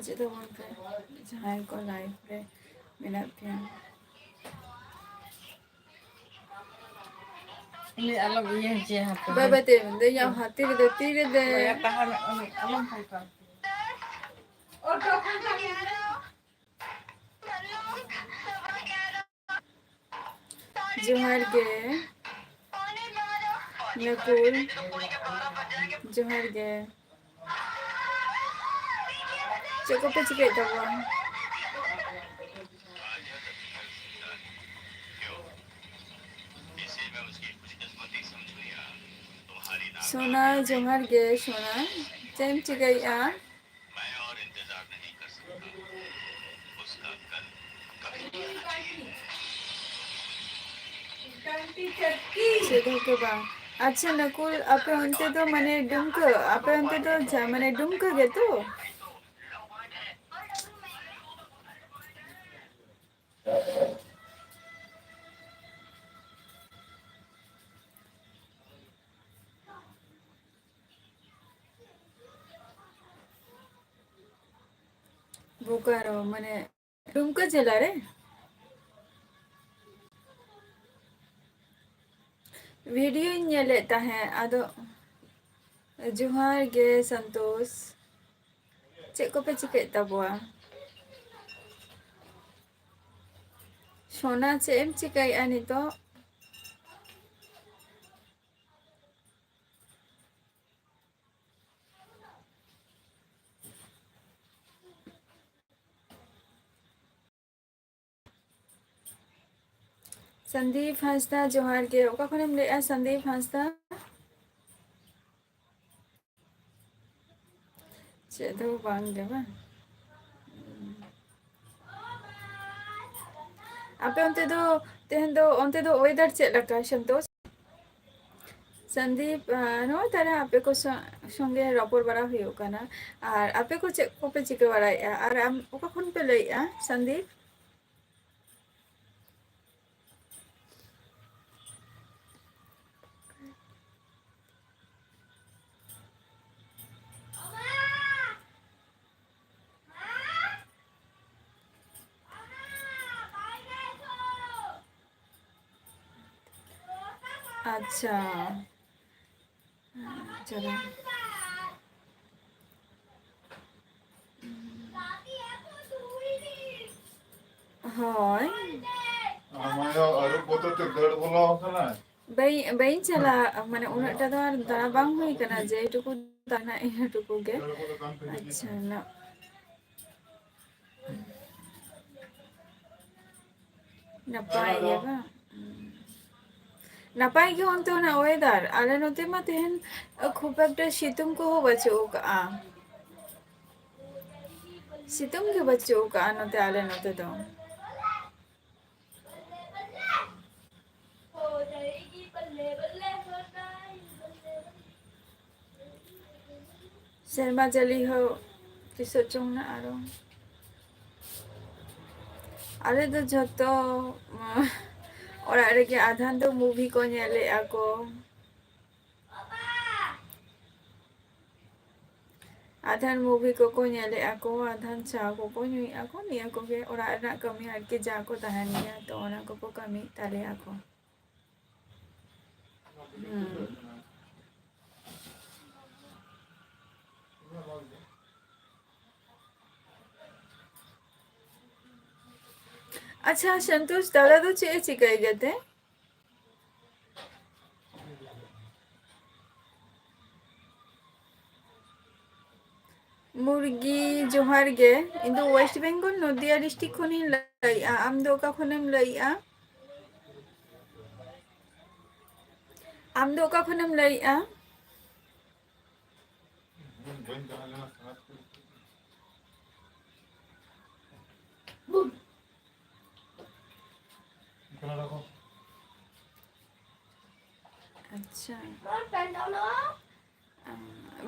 ᱪᱮᱫ ᱛᱟᱵᱚᱱ ᱯᱮ ᱡᱟᱦᱟᱸᱭ ᱠᱚ ᱞᱟᱭᱤᱵᱷ ᱨᱮ ᱢᱮᱱᱟᱜ ᱯᱮᱭᱟ ini alam iya je hatu बाबा ते दे या हाथी के तीर दे ya tahan alam halka जोहार गे नकुल जोहार गे चको पे चिके तबवा सोना जोहार गे सोना चेम चिकई आ सीधो के बा अच्छा नकुल आपे अंते तो माने डुमक आपे अंते तो माने डुमक गे तो बोकारो माने डुमक जिला रे वीडियो नेले ताहे आदो जोहार गे संतोष चेक को पे चिके तबवा सोना चेम चिकई आनी तो संदीप हांसदा जोहार गे ओका खनेम लेआ संदीप हांसदा चेदो बांग देबा आपे onte do weather चेक लगा संतोष संदीप नो तारा आपे को संगे रपोर बड़ा हुयो काना और आपे को चेक को पे चिके बड़ाया और आम ओका खन पे लइया संदीप अच्छा चलो हाय बई चला माने उनटा तो दाना बांग हुई कना जे टुकु दाना इ टुकु गे अच्छा ना नपाय गे बा नपाय गे onte ना वेदर आले नते मा तेहन खूब एकटा शीतुम को हो बचो का शीतुम के बच्चों का नते आले नते तो शर्मा जली हो किसो चोंग ना आरो आले तो जतो और आरे के आधान तो मूवी को नेले आको आधान मूवी को नेले आको आधान चा को नुई आको निया को के और आना कमी हट के जा को तहनिया तो ओना को कमी ताले आको अच्छा संतोष दादा तो चे चिकाई गए थे मुर्गी जोहार गे इंदो वेस्ट बेंगल नदिया डिस्ट्रिक्ट खनि लइआ आम दो का खनेम लइआ आम दो का खनेम लइआ अच्छा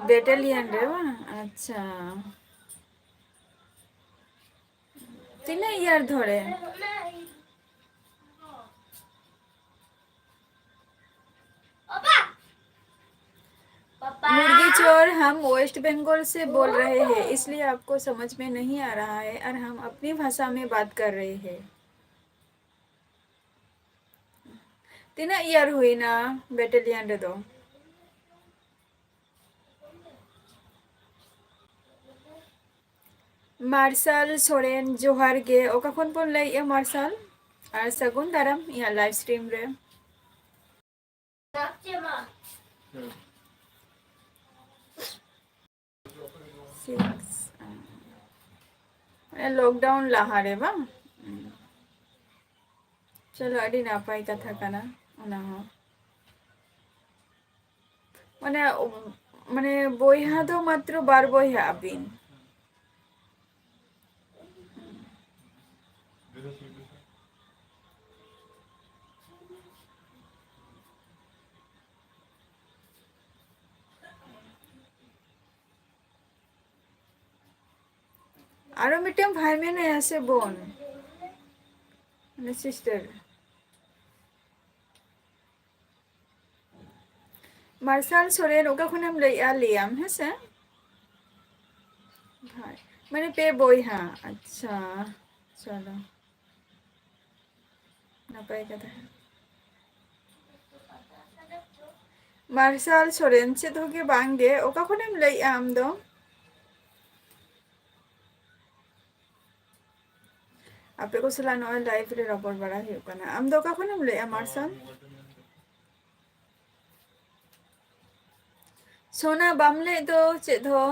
बेटालियन रे बा अच्छा तीना यार धरे मुर्गी श्योर हम वेस्ट बंगाल से बोल रहे हैं, इसलिए आपको समझ में नहीं आ रहा है और हम अपनी भाषा में बात कर रहे हैं. Tina year हुई ना battalion रे दो. Marshal Soren Johar ge oka khon pon lay ya Marshal ar sagun daram ya live stream re. Six. Lockdown laha re bang. चलो अड़ी नापाई कथा कना ओना हो माने माने बयहा दो मात्र बार बयहा आबिन आरो मिटम भाई में ने ऐसे बोन माने सिस्टर मार्शल सोरेन ओका खुनम लैया लियाम है से भाई माने पे बयहा अच्छा चलो नापाई कथा मार्शल सोरेन से तो के बांगे ओका खुनम लैया आम दो आपे को सला नो लाइव रे रपड़ बड़ा है कना आम दो का खुनम लैया मार्शल सोना बामले दो चेद हो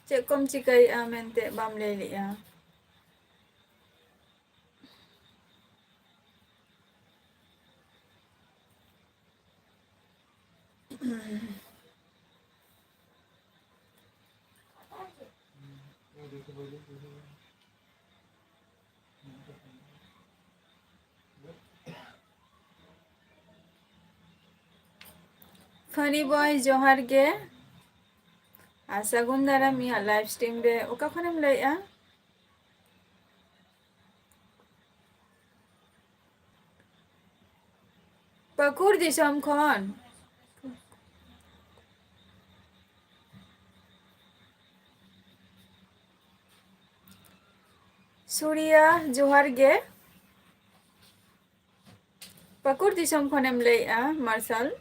चेक कम चिकाई मेंते बामले लिया फनी बॉय जोहार गे सागुन दाराम या लाइव स्ट्रीम रे ओका खनेम लैया पाकुर दिसम खन सूर्या जोहार गे पाकुर दिसम खनेम लैया मार्शल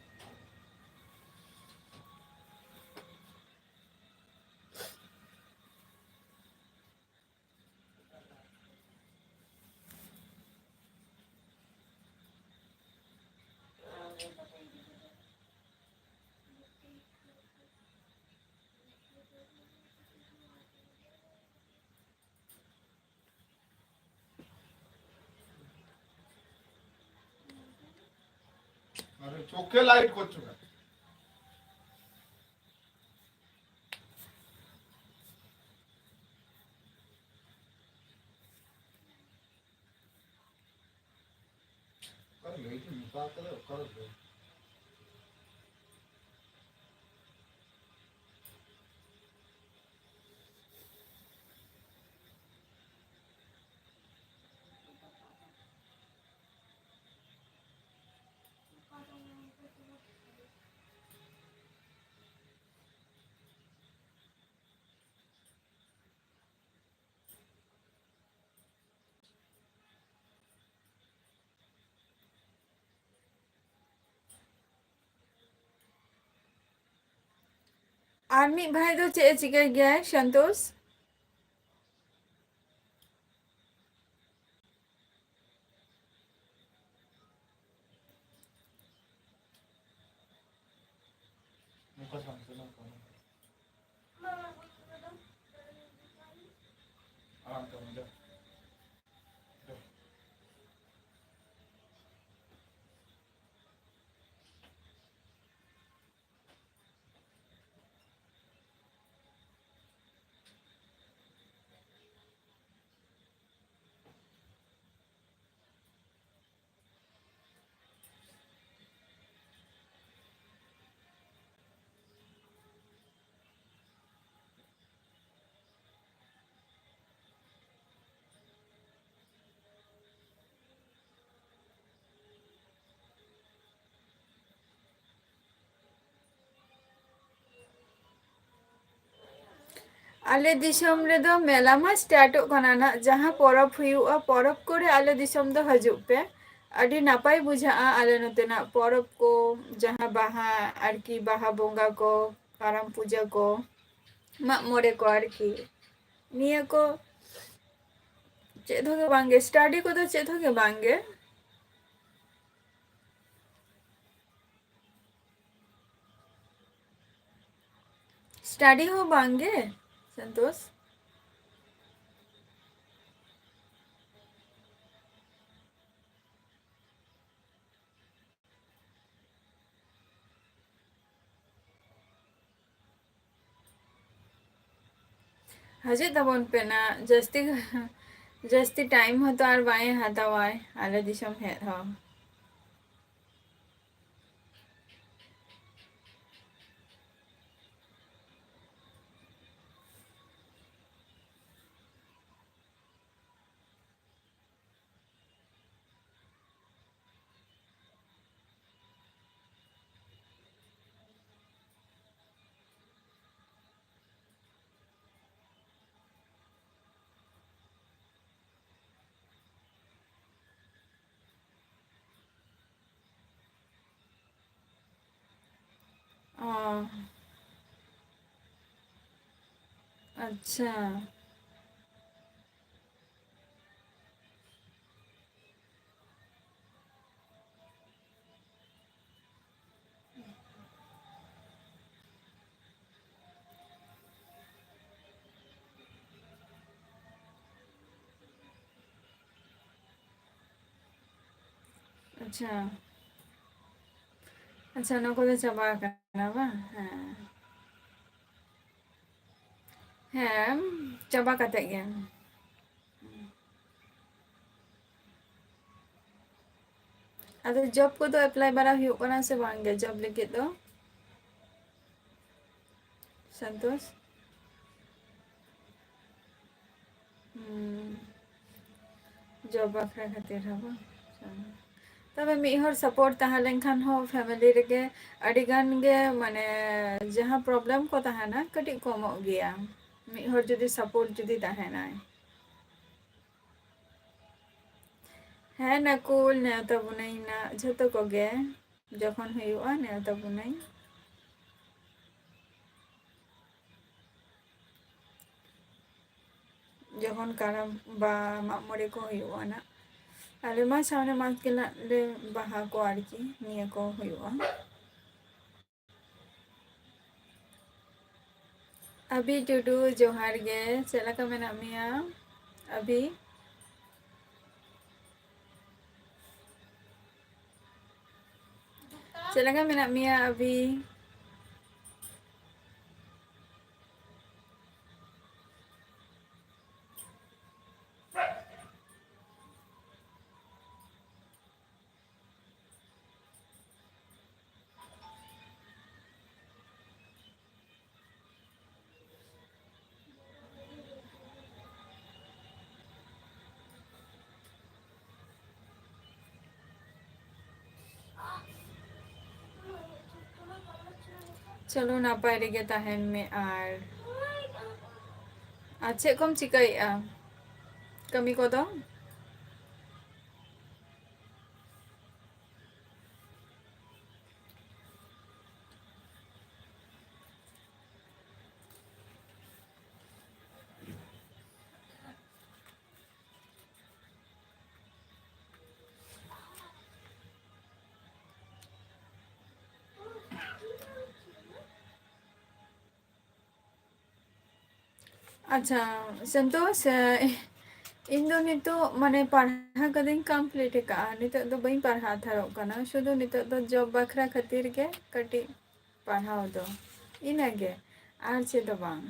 চোখে লাইট করছো না आर्मी भाई तो चे चिकाई गया है संतोष মুখে শান্তি না কোনো আরাম করুন যা ᱟᱞᱮ ᱫᱤᱥᱚᱢ ᱨᱮᱫᱚ ᱢᱮᱞᱟ ᱢᱟ ᱥᱴᱟᱨᱴᱚᱜ ᱠᱟᱱᱟ ᱱᱟᱜ ᱡᱟᱦᱟᱸ ᱯᱚᱨᱚᱵᱽ ᱦᱩᱭᱩᱜᱼᱟ ᱯᱚᱨᱚᱵᱽ ᱠᱚᱨᱮ ᱟᱞᱮ ᱫᱤᱥᱚᱢ ᱫᱚ ᱦᱤᱡᱩᱜ ᱯᱮ ᱟᱹᱰᱤ ᱱᱟᱯᱟᱭ ᱵᱩᱡᱷᱟᱹᱜᱼᱟ ᱟᱞᱮ ᱱᱚᱛᱮᱱᱟᱜ ᱯᱚᱨᱚᱵᱽ ᱠᱚ ᱡᱟᱦᱟᱸ ᱵᱟᱦᱟ ᱟᱨᱠᱤ ᱵᱟᱦᱟ ᱵᱚᱸᱜᱟ ᱠᱚ ᱠᱟᱨᱟᱢ ᱯᱩᱡᱟᱹ ᱠᱚ ᱢᱟᱜ ᱢᱚᱬᱮ ᱠᱚ ᱟᱨᱠᱤ ᱱᱤᱭᱟᱹ ᱠᱚ ᱪᱮᱫ ᱦᱚᱸ ᱵᱟᱝᱜᱮ ᱥᱴᱟᱰᱤ ᱠᱚᱫᱚ ᱪᱮᱫ ᱦᱚᱸ ᱵᱟᱝᱜᱮ स्टडी हो बांगे संतोष हजे तबन पे ना जस्ती जस्ती टाइम हो तो आर बाएं हतावाय आले दिसम है हो अच्छा अच्छा अच्छा नको तो चाबा करना बा हाँ हाँ चाबा कते गया अदो जॉब को तो अप्लाई बड़ा हुआ करना से बांगे जॉब लेके तो संतोष जॉब बाखरा खातिर हबा तबे मिहर सपोर्ट तहा लेनखान हो फैमिली रेगे अडिगान गे माने जहां प्रॉब्लम को तहाना कटी कमो गया मिहर जुदी सपोर्ट जुदी तहाना है नकुल नेवता बुनाई ना झतो को गे जखन हुआ नेवता बुनाई जखन कारम बा मामरे को हुआ ना आले मा सामने मा केला ले बाहा को आरकी निया को हुआ अभी टुडू जोहार गे चला का मेना मिया अभी चला का मेना मिया अभी चलो नापाय रेगे तहन में आर अच्छे कम चिकाई कमी को दो अच्छा संतोष इन दो नितो माने पढ़ा कदिन कंप्लीट का नितो दो बई पढ़ा थारो कना शुधु नितो दो जॉब बखरा खातिर के कटी पढ़ाओ दो इनागे आर से दो बांग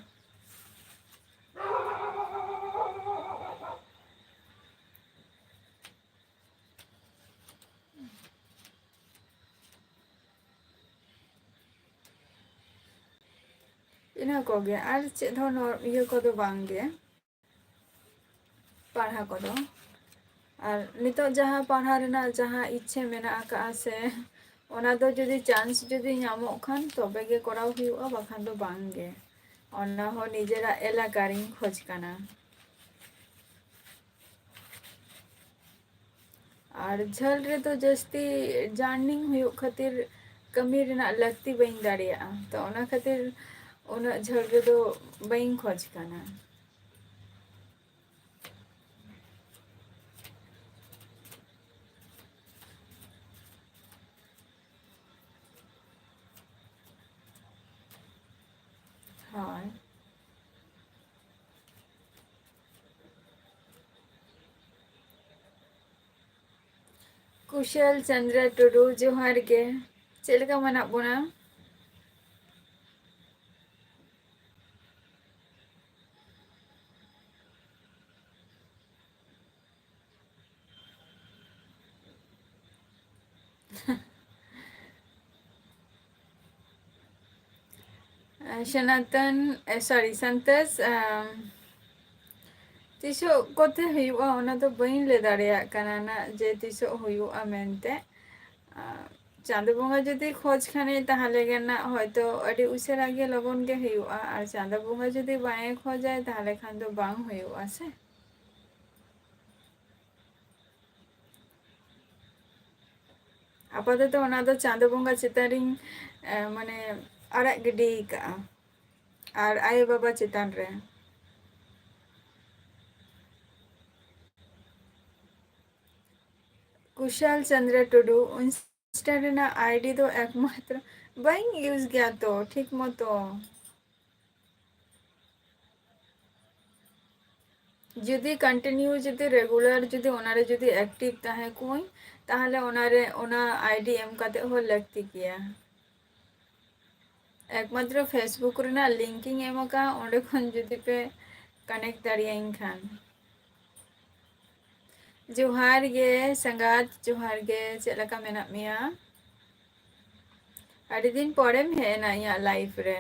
इना को गे आर से धोनो ये को दो बांगे पढ़ा को दो और नितो जहाँ पढ़ा रेना जहाँ इच्छे मेना आका से ओना दो जुदी चांस जुदी नामो खान तबे गे कराव हुआ बाखान दो बांगे ᱚᱱᱟ ᱦᱚᱸ ᱱᱤᱡᱮᱨᱟᱜ ᱮᱞᱟᱠᱟ ᱨᱤᱧ ᱠᱷᱚᱡ ᱠᱟᱱᱟ ᱟᱨ ᱡᱷᱟᱹᱞ ᱨᱮᱫᱚ ᱡᱟᱹᱥᱛᱤ ᱡᱟᱨᱱᱤᱝ ᱦᱩᱭᱩᱜ ᱠᱷᱟᱹᱛᱤᱨ ᱠᱟᱹᱢᱤ ᱨᱮᱱᱟᱜ ᱞᱟᱹᱠᱛᱤ ᱵᱟᱹᱧ ᱫᱟᱲᱮᱭᱟᱜᱼᱟ ᱛᱚ ᱚᱱᱟ ᱠᱷᱟᱹᱛᱤᱨ ᱩᱱᱟᱹᱜ ᱡᱷᱟᱹᱞ ᱨᱮᱫᱚ ᱵᱟᱹᱧ ᱠᱷᱚᱡ ᱠᱟᱱᱟ ᱦᱳᱭ ᱠᱩᱥᱟᱞ ᱪᱚᱱᱫᱨᱚ ᱴᱩᱰᱩ ᱡᱚᱦᱟᱨ ᱜᱮ ᱪᱮᱫ ᱞᱮᱠᱟ ᱢᱮᱱᱟᱜ ᱵᱚᱱᱟ সনাতন সরি সন্তোষ ᱛᱤᱥᱚᱜ ᱠᱚᱛᱮ ᱦᱩᱭᱩᱜᱼᱟ ᱚᱱᱟ ᱫᱚ ᱵᱟᱹᱧ ᱞᱟᱹᱭ ᱫᱟᱲᱮᱭᱟᱜ ᱠᱟᱱᱟ ᱱᱟᱜ ᱡᱮ ᱛᱤᱥᱚᱜ ᱦᱩᱭᱩᱜᱼᱟ ᱢᱮᱱᱛᱮ ᱪᱟᱸᱫᱳ ᱵᱚᱸᱜᱟ ᱡᱩᱫᱤ ᱠᱷᱚᱡ ᱠᱷᱟᱱᱮ ᱛᱟᱦᱚᱞᱮ ᱜᱮ ᱱᱟᱜ ᱦᱚᱭᱛᱳ ᱟᱹᱰᱤ ᱩᱥᱟᱹᱨᱟ ᱜᱮ ᱞᱚᱜᱚᱱ ᱜᱮ ᱦᱩᱭᱩᱜᱼᱟ ᱟᱨ ᱪᱟᱸᱫᱳ ᱵᱚᱸᱜᱟ ᱡᱩᱫᱤ ᱵᱟᱝ ᱮ ᱠᱷᱚᱡᱟᱭ ᱛᱟᱦᱚᱞᱮ ᱠᱷᱟᱱ ᱫᱚ ᱵᱟᱝ ᱦᱩᱭᱩᱜᱼᱟ ᱥᱮ ᱟᱯᱟᱛᱚᱛᱚ ᱚᱱᱟ ᱫᱚ ᱪᱟᱸᱫᱳ ᱵᱚᱸᱜᱟ ᱪᱮᱛᱟᱱ ᱨᱤᱧ ᱢᱟᱱᱮ ᱟᱲᱟᱜ ᱜᱤᱰᱤ ᱠᱟᱜᱼᱟ ᱟᱨ ᱟᱭᱳ ᱵᱟᱵᱟ ᱪᱮᱛᱟᱱ ᱨᱮ ᱠᱩᱥᱟᱞ ᱪᱚᱱᱫᱨᱚ ᱴᱩᱰᱩ ইনস্টা ᱨᱮᱱᱟᱜ আইডি ᱫᱚ একমাত্র বাই ইউজ গিয়া তো ঠিক মতো যদি কন্টিনিউ যদি রেগুলার যদি ওনারে যদি অ্যাক্টিভ তাহে কুই তাহলে ওনারে ওনা আইডি এম কাতে হো লাগতি গিয়া একমাত্র ফেসবুক ᱨᱮᱱᱟᱜ লিংকিং এম কা ওঁᱰᱮ ᱠᱷᱚᱱ ᱡᱩᱫᱤ ᱯᱮ কানেক্ট দাঁড়িয়াইন খান जोहार गे संगात जोहार गे चेद लका मेनाग मेया अड़ी दिन परेम हेज ना इया लाइफ रे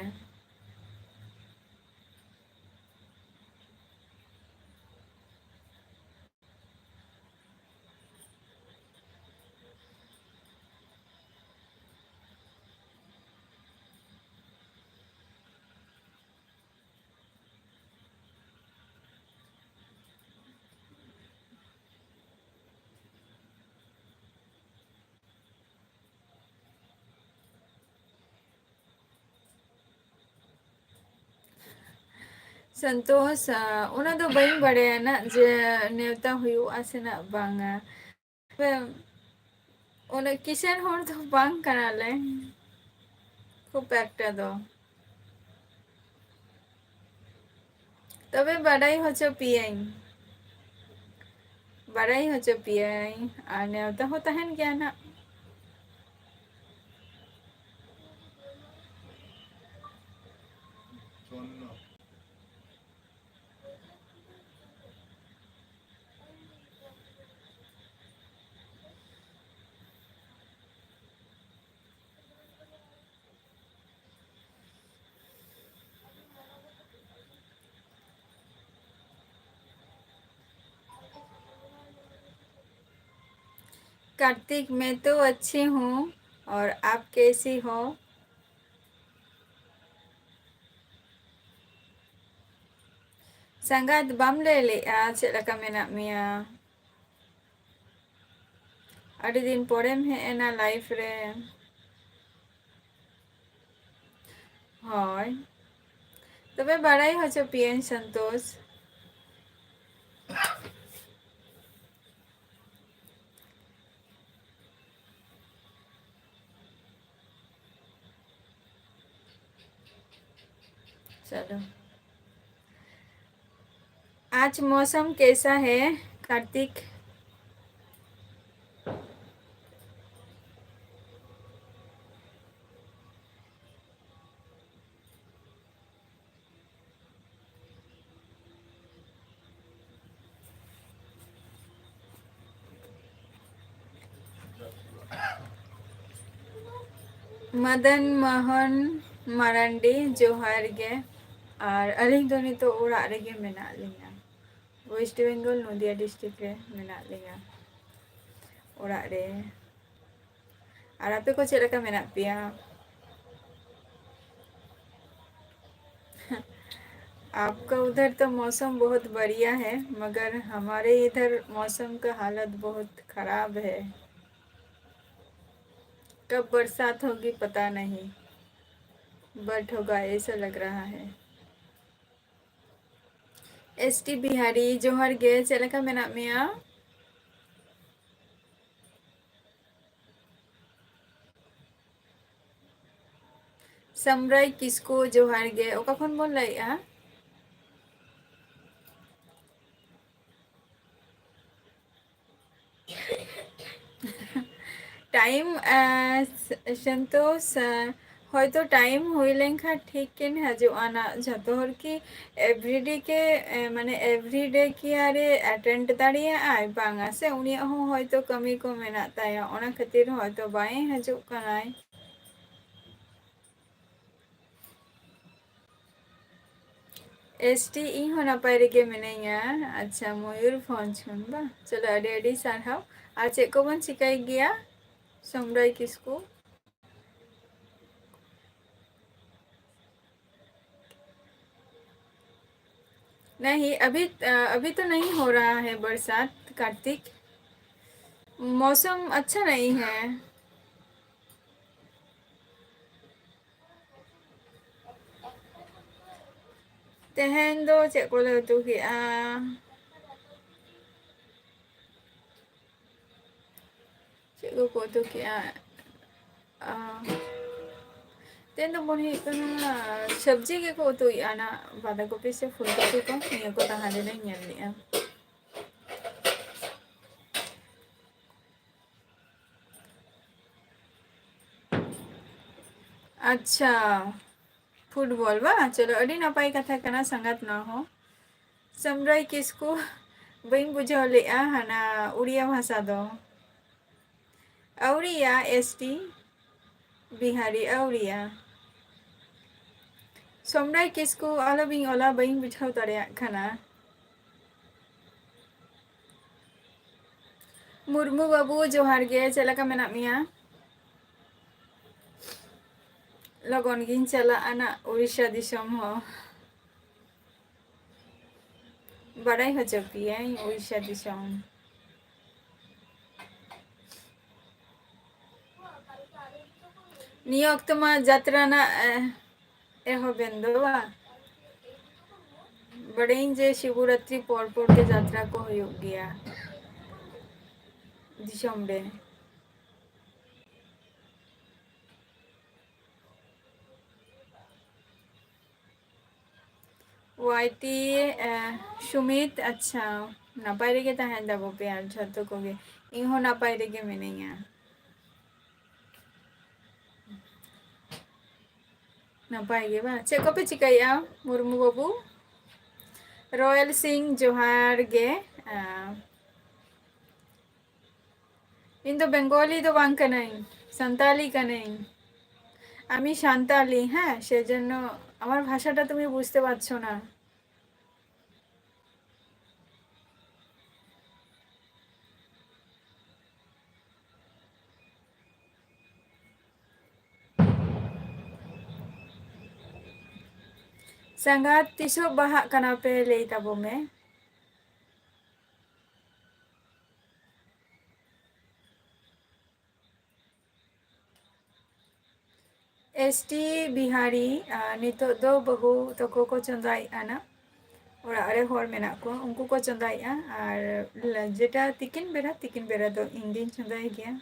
संतोष उना दो बई बड़े ना जे नेवता हुआ से ना बांगा उन किसान होर तो बांग कराले खूब एकटा दो तबे बड़ाई होचो पियाई बड़ाई होचो पियाई आ नेवता हो तहन गया ना कार्तिक मैं तो अच्छी हूँ और आप कैसी हो संगात बम ले ले चेद लका मेनाग मेया अड़ी दिन परेम हेज ना लाइफ रे हय तबे बड़ाई होचो पियाई संतोष चलो आज मौसम कैसा है कार्तिक मदन मोहन मारांडी जोहार गे और अलिंग दो नितो ओड़ा रेगे मेना लिंगा वेस्ट बेंगल नदिया डिस्ट्रिक्ट रे मेना लिंगा ओड़ा रे और आपे को चेद लका मेना पिया आपका उधर तो मौसम बहुत बढ़िया है, मगर हमारे इधर मौसम का हालत बहुत खराब है। कब बरसात होगी पता नहीं, बट होगा ऐसा लग रहा है। एसटी बिहारी जोहर गे चेक लेका मेनाग मेया? समराई किसको जोहार गे ओका खन बोन लाइआ? टाइम संतोष হয়তো টাইম হই লেনখান ঠিক কেন হাজুआ ना झतो हर की एवरीडे के माने एवरीडे की आरे अटेंड दाड़ियागᱼा बांगा से उनिया हो হয়তো कमी को मेना ताया ओना खातिर হয়তো बाय हाजुग कनाय। एसटी इन हो नापाय रेगे मिनाइया। अच्छा मयूरभंज खन बा चलो अडी अडी सारहाव आर चेक को बन चिकाय गिया समराय किसको? नहीं अभी तो नहीं हो रहा है बरसात कार्तिक, मौसम अच्छा नहीं है। तेहन दो चेक को ले तो कि चेक को तो कि तेन तो बोन कना सब्जी के को तो आना बांधा कॉपी से फूल कॉपी को निया को तहाले नहीं ñel लिया। अच्छा फुटबॉल बा चलो अडी नपाय कथा कना संगत ना हो। समराय किसको बइन बुझाव लेआ हाना उड़िया भाषा दो औरिया एसटी बिहारी औरिया समराय किसको आला बिन ओला बइन बुझाव दाड़िया खाना। मुर्मू बाबू जोहार गे चेक लेका मेनाग मेया? लगन गिन चलागᱼा ना उड़ीसा दिसम हो बाड़ाय होचो पियाई उड़ीसा दिसम। निया अक्तो मा जात्रा ना एहोबेन दो बा बड़ेन जे शिवरात्रि पर के जात्रा को हुयुग गिया दिसम रे। वाईटी सुमित अच्छा नापाय रेगे ताहेन दाबो पे आर झतो कोगे इन हो नापाय रेगे मिनाइया। नापाय गे बा चेक को पे चिकाया मुर्मू बाबू? रॉयल सिंह जोहार गे इन तो बेंगली तो बांग कनाई सान्ताली कनाई আমি সান্তালি হ্যাঁ সেজন্য আমার ভাষাটা তুমি বুঝতে পারছো না। sangat tiso bahak kanape lei tabo me ST Bihari नितो दो बहु तको को चंदाइआ ना ओड़ा रे हर मेना को उनको को चंदाइआ और जेटा तिकिन बेरा दो इंगिन चंदाइ गया।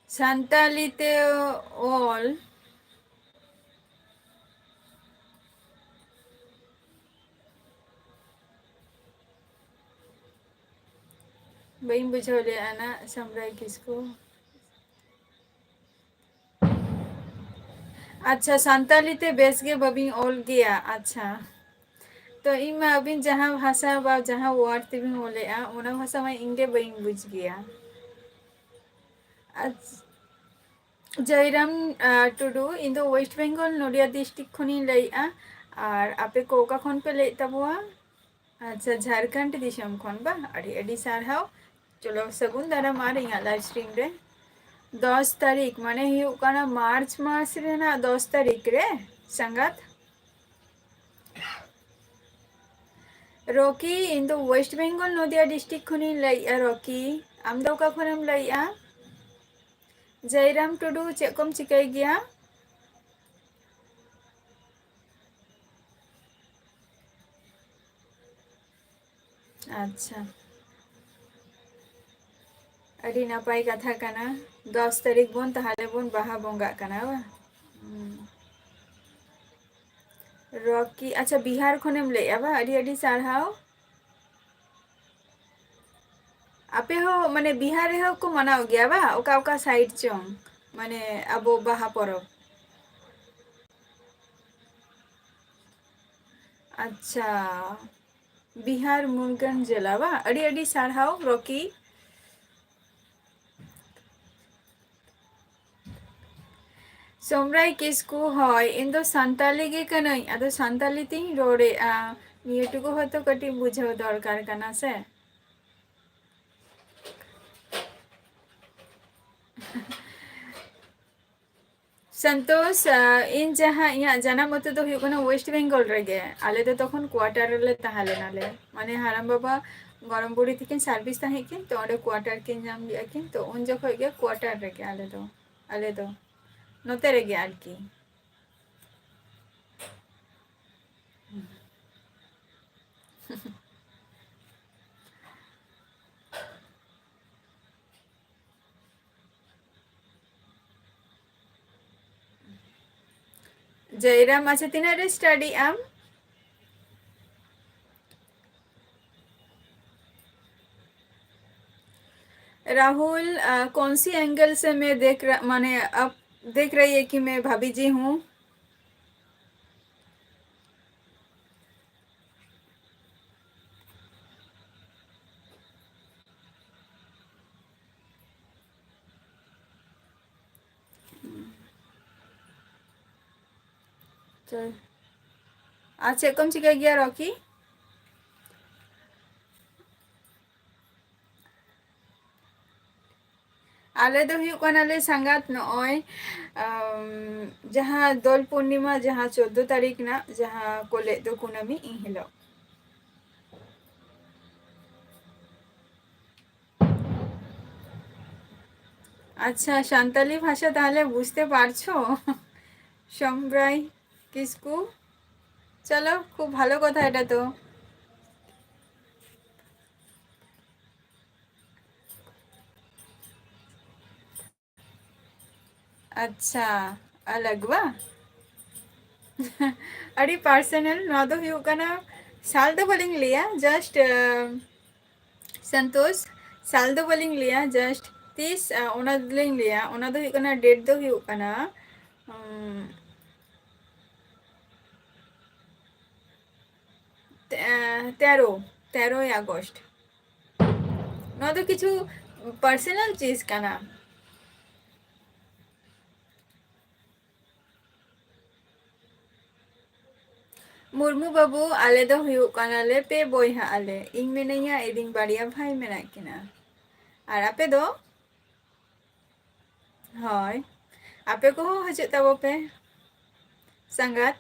सान्तालीते ऑल बइन बुझौले आना समराय किसको? अच्छा सान्तालीते बेसगे बबिन ऑल गया। अच्छा तो इमा अबिन जहाँ भाषा बा जहाँ वर्ड तिबिन बोलेआ ओना भाषा में इंगे बइन बुझ गया। अच्छा जयराम टुडू इन दो वेस्ट बेंगल नडिया डिस्ट्रिक्ट खनी लैया और आपे को ओका खन पे लैत तबुआ अच्छा झारखंड दिसम खन बा अड़ी अड़ी सारहाव चलो सगुन दाराम आर इङा लाइव स्ट्रीम रे 10 तारीख माने हुयुग काना मार्च मास रेना 10 तारीख रे संगात रॉकी इन दो वेस्ट बेंगल नदिया डिस्ट्रिक्ट खनी लैया रॉकी आम दो का खनम लैया जयराम टुडू चेक कम चिकाई गया अच्छा अड़ी नापाई कथा कना 10 तारीख बन ताहले बन बाहा बंगा कना बा रॉकी अच्छा बिहार खनेम लैया बा अड़ी अड़ी सारहाव आपे हो माने बिहार रे हो को मनाव गया बा ओका ओका साइड चोंग माने अबो बाहा परब अच्छा बिहार मुरगन जिला बा अड़ी अड़ी सारहाव रॉकी सोमराय किसकु हय इन दो संताली गे कनई आदो संताली तिं रोड़े नियटुको हयतो कटी बुझाव दरकार कना से संतोष इन जहाँ यहाँ जाना मत तो हुई कना वेस्ट बेंगल रेगे आले तो तखन क्वार्टर रे ताहले नाले माने हाराम बाबा गरम बुड़ी थिकिन सर्विस ताहे किन तो ओडे क्वार्टर किन जाम लिया किन तो उन जखो गे क्वार्टर रेगे आले तो नोते रेगे आरकी जयराम अच्छा तिना रे स्टडी आम राहुल कौन सी एंगल से मैं देख रहा माने अब देख रही है कि मैं भाभी जी हूँ चल अच्छा कम चिका गया रॉकी आले दो हुयुग कनाले संगात नॉय जहाँ दोल पूर्णिमा जहाँ 14 तारीख ना जहाँ कोले दो कुनामी इन हिलो अच्छा शांताली भाषा ताहले बुझते पारछो সম্রাই কিসকু চলো খুব ভালো কথা এটা তো अच्छा अलग बा अरे पर्सनल ना तो हुयुग कना साल तो बोलिंग लिया जस्ट संतोष साल दो बोलिंग लिया जस्ट 30 ओना दिलिंग लिया ओना दो हुयुग कना डेट दो हुयुग कना 13 আগস্ট না তো কিছু পার্সোনাল চিজ কানা मुर्मू बाबू आले दो हुयुग कनाले पे बोयहा आले इंग मेनैया एदिंग बाड़िया भाई मेना किना और आपे दो हय आपे को हजू तबो पे संगात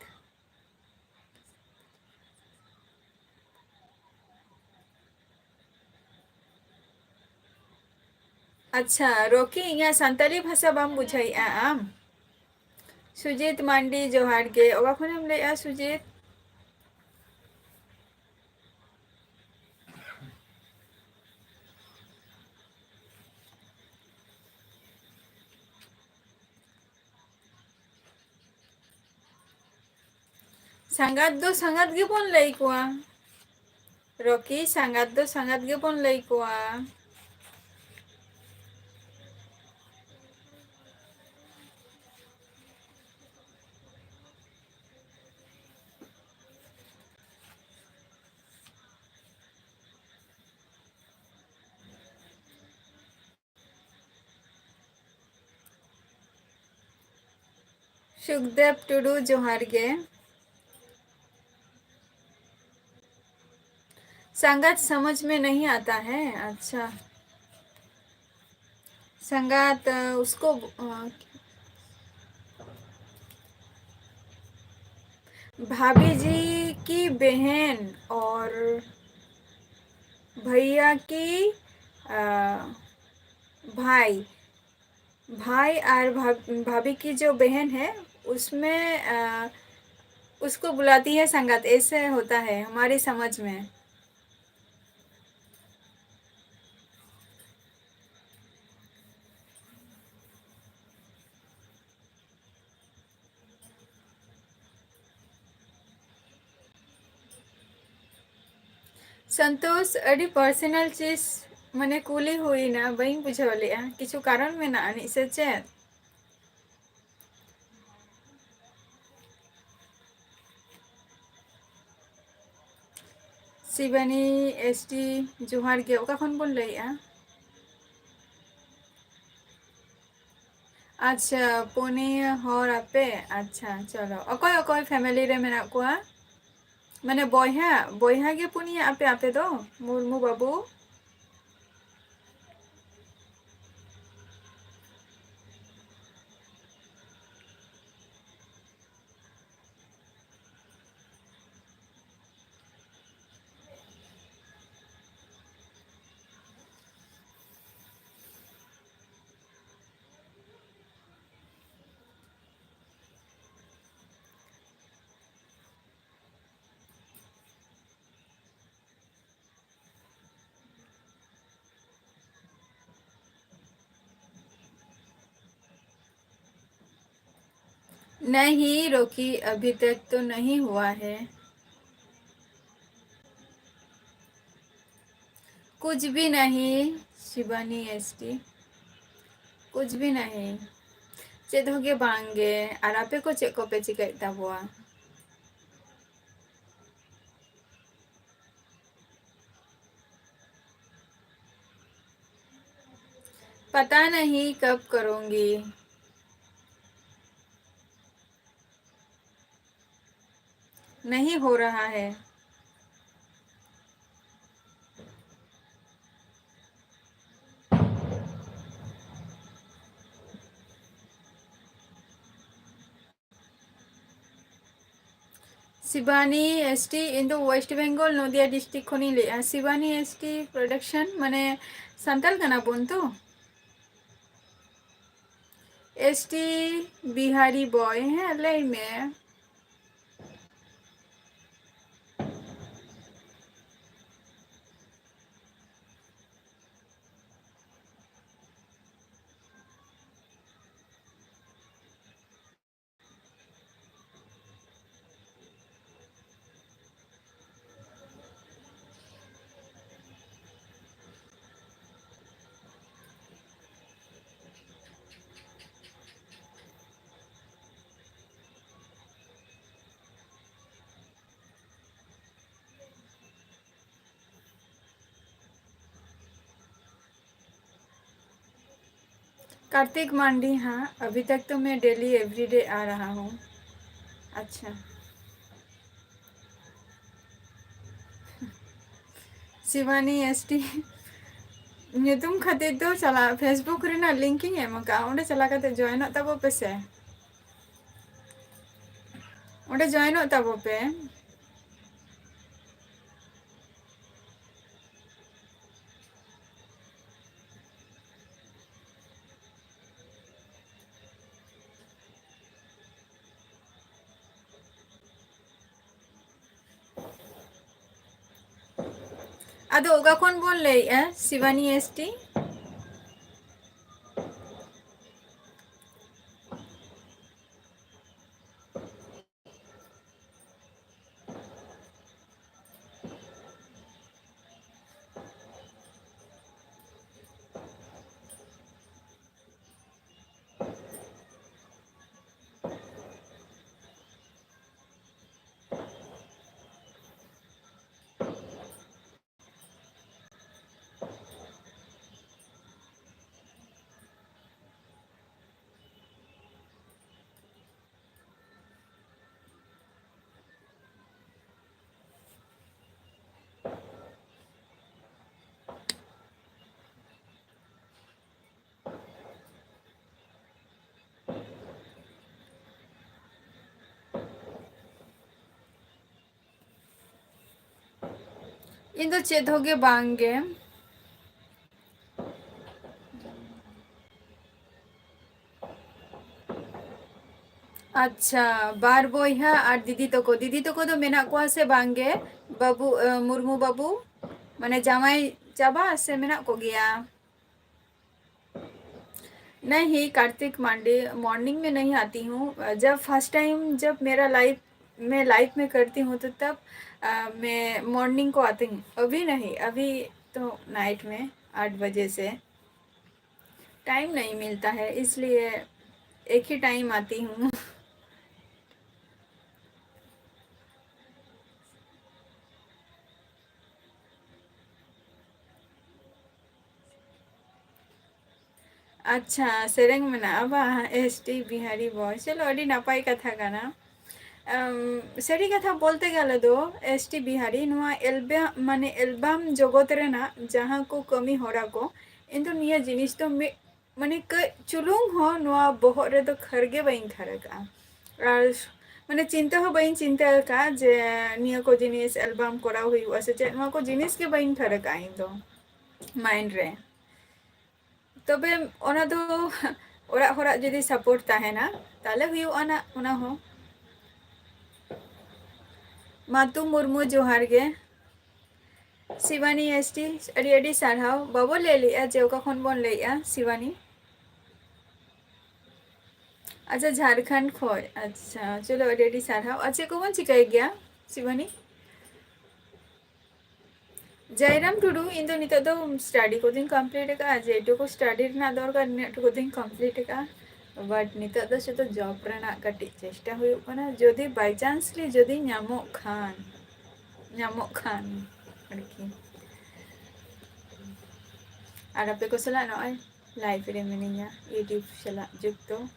अच्छा रोकी इया संताली भाषा बाम बुझाई आम सुजीत मांडी जोहार के ओगा खनम ले सुजीत संगात गे पन लई कुआ रोकी संगात गे पन लई कुआ सुखदेव टुडू जोहार गे। संगत समझ में नहीं आता है। अच्छा, संगात उसको भाभी जी की बहन और भैया की भाई भाई और भाभी की जो बहन है उसमें उसको बुलाती है संगत, ऐसे होता है हमारी समझ में। संतोष अड़ी पर्सनल चीज मने कुली हुई ना बई बुझवलिया किछु कारण में ना आनी से चेत। शिवानी एसटी जोहार गे ओका खन बोल लइया। अच्छा पुनी हर आपे। अच्छा चलो अकोय अकोय फैमिली रे मेना कोआ माने बॉयहा बॉयहा गे पुनी आपे आपे दो मुर्मू बाबू। नहीं रोकी अभी तक तो नहीं हुआ है। कुछ भी नहीं शिवानी एसटी कुछ भी नहीं चेद होगे बांगे और आपे को चेक को पे चिकाइता हुआ। पता नहीं कब करूंगी। नहीं हो रहा है। Shivani ST in the West Bengal Nadia district खनी ले शिवानी एसटी प्रोडक्शन माने संताल कना बोन तो एसटी बिहारी बॉय है लई में। कार्तिक मांडी हाँ अभी तक तो मैं डेली एवरीडे आ रहा हूँ। अच्छा शिवानी एसटी तुम खातिर तो चला फेसबुक रे ना लिंकिंग है मका ओंडे चला करते जॉइन तब पे से ओंडे जॉइन तब पे। अदो ओगा कौन बोल ले शिवानी एसटी इन दो चेद होगे बांगे। अच्छा बार बोइहा और दीदी तको दो मेना को से बांगे बाबू मुर्मू बाबू माने जामाई चाबा से मेना को गया। नहीं कार्तिक मांडे मॉर्निंग में नहीं आती हूँ। जब फर्स्ट टाइम जब मेरा लाइफ में करती हूँ तो तब मैं मॉर्निंग को आती हूँ। अभी नहीं, अभी तो नाइट में 8 बजे से टाइम नहीं मिलता है, इसलिए एक ही टाइम आती हूँ। अच्छा सेरेंग में ना अब एस टी बिहारी बॉय चलो अड़ी नापाई कथा काना। सारी कथा बोलते गले दो एस टी बिहारी नुआ एल्बम माने एल्बम जगत रेना जहाँ को कमी होरा को इन तो निया जिनिस तो माने क चुलुंग हो नुआ बोहर रे तो खरगे बइन खरका और माने चिंता हो बइन चिंता का जे निया को जिनिस एल्बम करा हुई वैसे चे नुआ को जिनिस के बइन खरका इन तो माइंड रे तबे ओना दो ओरा होरा जदी सपोर्ट ताहेना ताले हुई ना ओना हो। मातु मुर्मू जोहार गे शिवानी एसटी अड़ी अड़ी सारहाव बाबो ले लिया जेवका खन बोन लेया शिवानी। अच्छा झारखंड खोय अच्छा चलो अड़ी अड़ी सारहाव अच्छा को बन चिकाई गया शिवानी। जयराम टुडू इन दो नितो दो स्टडी को दिन कंप्लीट का जेटो को स्टडी ना दरकार नेट को दिन कंप्लीट का बट नितो दो शुद्ध जॉब रेना कटी चेष्टा हुई कना जदी बाय चांस ली जदी ᱧᱟᱢᱚᱜ खान आरकी और आपे को सला नॉय लाइफ रे मिनिया यूट्यूब सला जुक्तो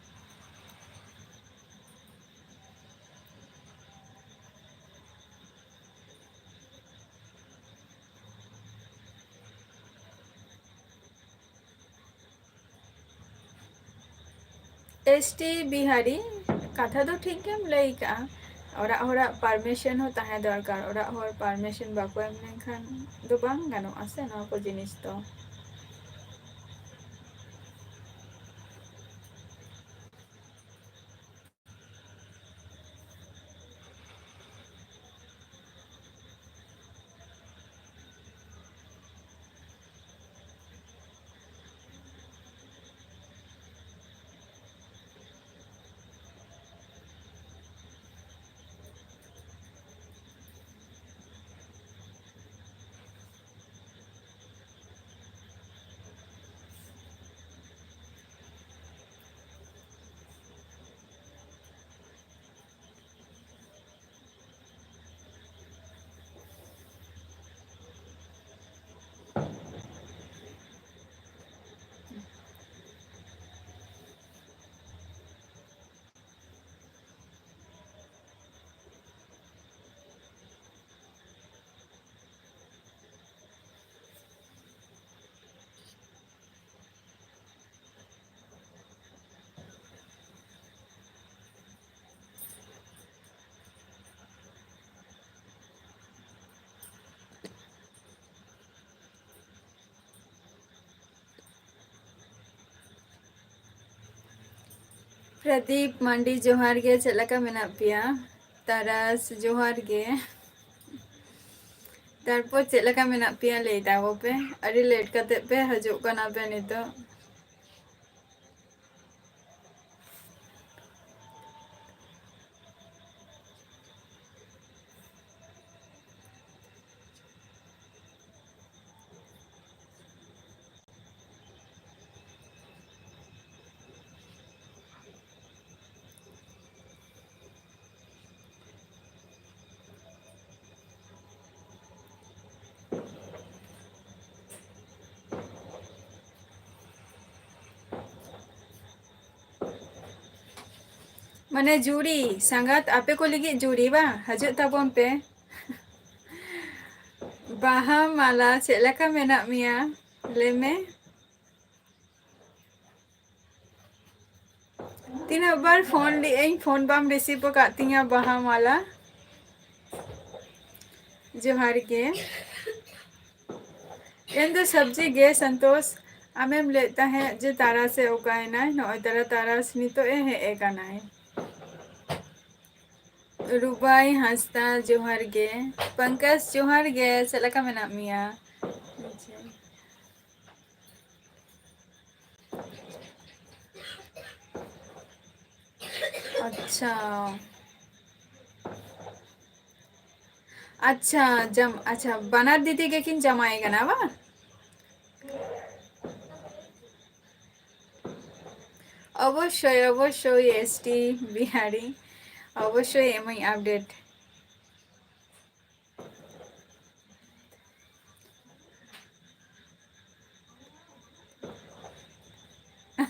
एसटी बिहारी कथा तो ठीक है लई का और परमिशन हो ताहे दरकार और परमिशन बाको एम लेखान दो बांग गानो आसे ना को जिनिस तो प्रदीप मंडी जोहार गे चलका मेना पिया तरस जोहार गे तारपर चलका मेना पिया ले दावो पे अड़ी लेट कते पे हजु कना पे नितो माने जुड़ी संगत आपे को लगी जुड़ी बा हजु ताबोन पे बाहा माला चलका मेना मिया ले में तीना बार फोन फोन बाम रिसीव का तिया बाहा माला जोहार गे इन दो सब्जी गे संतोष आमेम लेता है जे तारा से उगाए ना नॉय तारा नितो हे कानाय रुबाई हंसता जोहार गे पंकज जोहार गे चलका मेना मिया अच्छा अच्छा बनार दीदी के किन जमाएगा ना वा অবশ্যই অবশ্যই এসটি বিহারি অবশ্যই এমআই আপডেট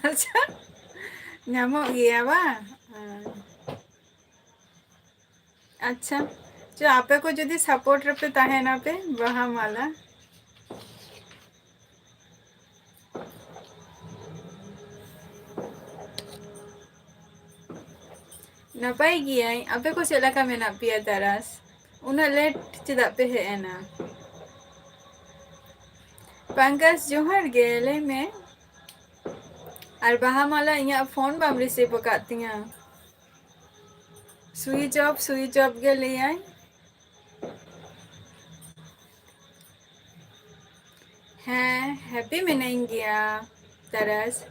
আচ্ছা nyamuk gaya ba अच्छा जो आपे को जदि सपोर्ट रपे ताहेना पे वहा माला नपाई गया आपे को चला का मेना पिया तारास उना लेट चेदा पे हे एना पंकज जोहर गेले में और बहा माला इया फोन बाम रिसीव कातिया स्विच ऑफ गे ले आई हैं हैप्पी मिनाइंग गया तरस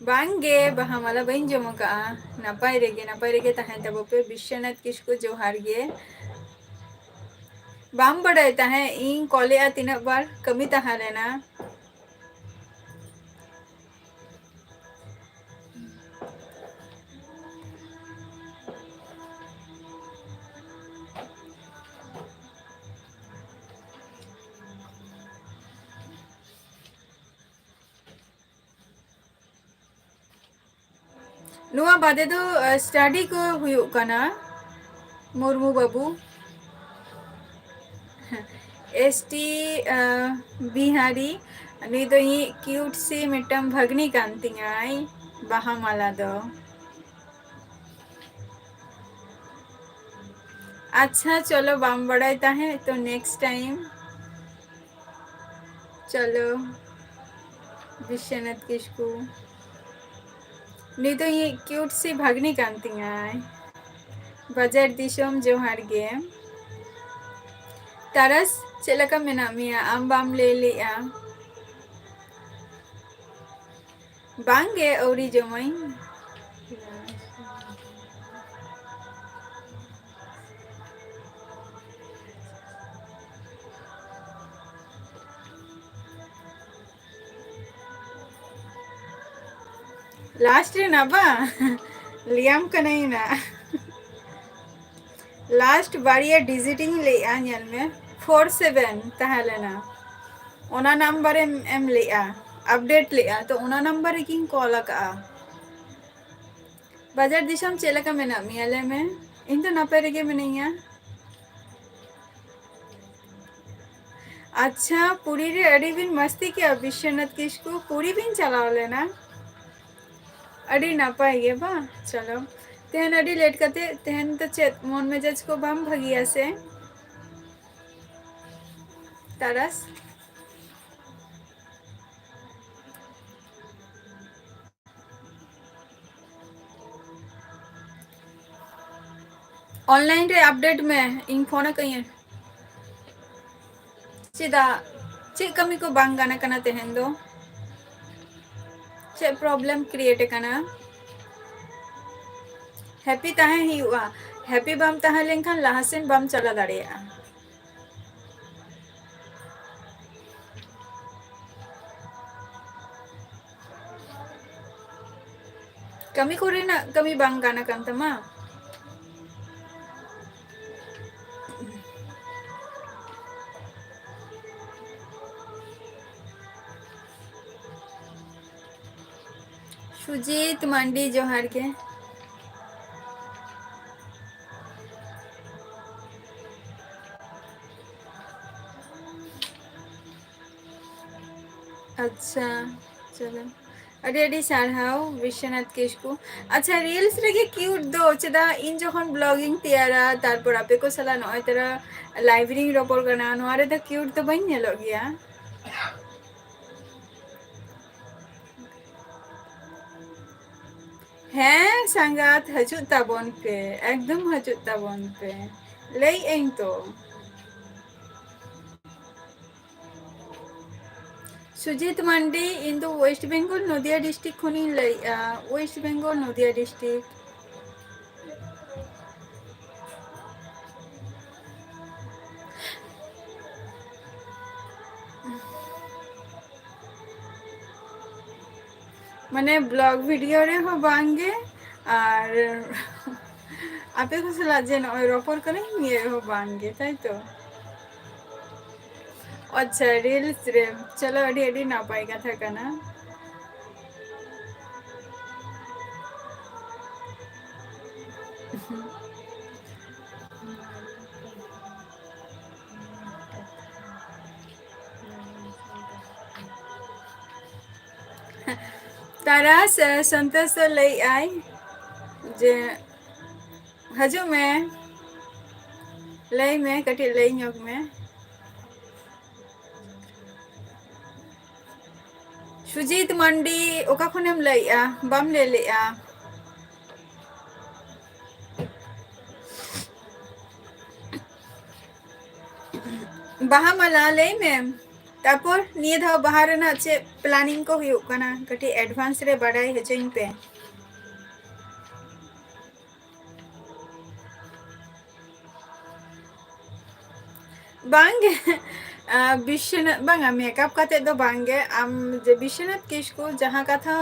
बांगे बहा माला बइन जमो का नपाई रेगे तहन तब पे विश्वनाथ किसको जोहार गे बाम बड़ाई तहे इन कॉले आ तीना बार कमी तहालेना नुआ बादे दो स्टडी को हुयु कना मुर्मू बाबू एसटी बिहारी नी दो ये क्यूट सी मिटम भगनी कांतियाई बहा माला दो अच्छा चलो बाम बड़ाई ताहे तो नेक्स्ट टाइम चलो विश्वनाथ किसको नी तो ये क्यूट सी भगनी कांतियाई बजर दिशोम जोहार गे तरस चलका मेना मिया आम बाम ले लिया बांगे औरी जमाई लास्ट रे ना बा लियाम का नहीं ना लास्ट बारिया डिजिटिंग ले आनियल में 47 ताहले ना ओना नंबर एम ले आ अपडेट ले आ तो ओना नंबर की कॉल का बाजार दिशम चेलका मेना मियाले में इन तो नपे रेगे में नहीं है अच्छा पूरी रे अड़ी बिन मस्ती क्या विश्वनाथ किसको पूरी बिन चलाओ लेना अड़ी ना पाएगे बा चलो तेहन अड़ी लेट करते तेहन तो चेत मन में जज को बम भगिया से तरस ऑनलाइन रे अपडेट में इन फोन कहीं चिदा चे कमी को बांग गाना कना तेहन दो चे प्रॉब्लम क्रिएट कना हैप्पी ताहे ही हुआ हैप्पी बम ताहे लेंखान लाहसेन बम चला दाड़िया कमी करे ना कमी बांग गाना कंतमा सुजीत मंडी जोहार के अच्छा चलो ᱟᱹᱰᱤ ᱟᱹᱰᱤ ᱥᱟᱨᱦᱟᱣ ᱵᱤᱥᱥᱚᱱᱟᱛᱷ ᱠᱤᱥᱠᱩ ᱟᱪᱪᱷᱟ রিলস ᱨᱮᱜᱮ কিউট ᱫᱚ ᱪᱮᱫᱟᱜ ᱤᱧ ᱡᱚᱠᱷᱚᱱ ব্লগিং ᱛᱮᱭᱟᱨᱟ ᱛᱟᱨᱯᱚর ᱟᱯᱮ ᱠᱚ ᱥᱟᱞᱟᱜ ᱱᱚᱜᱼᱚᱭ ᱛᱚᱨᱟ ᱞᱟইᱵ ᱨᱤᱧ ᱨᱚᱯᱚᱲ ᱠᱟᱱᱟ ᱱᱚᱣᱟ ᱨᱮᱫᱚ কিউট ᱫᱚ ᱵᱟᱹᱧ ᱧᱮᱞᱚᱜ ᱜᱮᱭᱟ ᱦᱮᱸ ᱥᱟᱸᱜᱟᱛ ᱦᱤᱡᱩᱜ ᱛᱟᱵᱚᱱ ᱯᱮ ᱮᱠᱫᱚᱢ ᱦᱤᱡᱩᱜ ᱛᱟᱵᱚᱱ ᱯᱮ ᱞᱟᱹᱭ ᱟᱹᱧ ᱛᱚ সুজিত মান্ডি ᱤᱧ ᱫᱚ ওয়েস্ট বেঙ্গল নদিয়া ডিস্ট্রিক্ট ᱠᱷᱚᱱᱤᱧ ᱞᱟᱹᱭᱮᱜᱼᱟ ওয়েস্ট বেঙ্গল নদিয়া ডিস্ট্রিক্ট মানে ব্লগ ভিডিও ᱨᱮᱦᱚᱸ ᱵᱟᱝᱜᱮ ᱟᱨ ᱟᱯᱮ ᱠᱚ ᱥᱟᱞᱟᱜ ᱡᱮ ᱱᱚᱜᱼᱚᱭ ᱨᱚᱯᱚᱲ ᱠᱟᱹᱱᱟᱹᱧ ᱱᱤᱭᱟᱹ ᱨᱮᱦᱚᱸ ᱵᱟᱝᱜᱮ ᱛᱟᱭᱛᱚ ᱟᱪᱪᱷᱟ রিলস রে চলো ᱟᱹᱰᱤ ᱟᱹᱰᱤ ᱱᱟᱯᱟᱭ ᱠᱟᱛᱷᱟ ᱠᱟᱱᱟ ᱛᱟᱨᱟᱥ ᱥᱚᱱᱛᱳᱥ ᱞᱟᱹᱭᱮᱜᱼᱟᱭ ᱡᱮ ᱦᱤᱡᱩᱜ ᱢᱮ ᱞᱟᱹᱭ ᱢᱮ ᱠᱟᱹᱴᱤᱡ ᱞᱟᱹᱭ ᱧᱚᱜ ᱢᱮ সুজিত মান্ডি ᱚᱠᱟ ᱠᱷᱚᱱᱮᱢ ᱞᱟᱹᱭᱮᱜᱼᱟ ᱵᱟᱢ ᱞᱟᱹᱭ ᱞᱮᱜᱼᱟ ᱵᱟᱦᱟ ᱢᱟᱞᱟ ᱞᱟᱹᱭ ᱢᱮ ᱛᱟᱨᱯᱚᱨ ᱱᱤᱭᱟᱹ ᱫᱷᱟᱣ ᱵᱟᱦᱟ ᱨᱮᱱᱟᱜ ᱪᱮᱫ ᱯᱞᱟᱱᱤᱝ ᱠᱚ ᱦᱩᱭᱩᱜ ᱠᱟᱱᱟ ᱠᱟᱹᱴᱤᱡ ᱮᱰᱵᱷᱟᱱᱥ ᱨᱮ ᱵᱟᱰᱟᱭ ᱦᱚᱪᱚᱧ ᱯᱮ ᱵᱟᱝᱜᱮ ᱵᱤᱥᱥᱚᱱᱟথ ᱵᱟᱝᱟ ᱢᱮᱠᱟᱯ ᱠᱟᱛᱮᱫ ᱫᱚ ᱵᱟᱝᱜᱮ ᱟᱢ ᱡᱮ ᱵᱤᱥᱥᱚᱱᱟথ ᱠᱤᱥᱠᱩ ᱡᱟᱦᱟᱸ ᱠᱟᱛᱷᱟ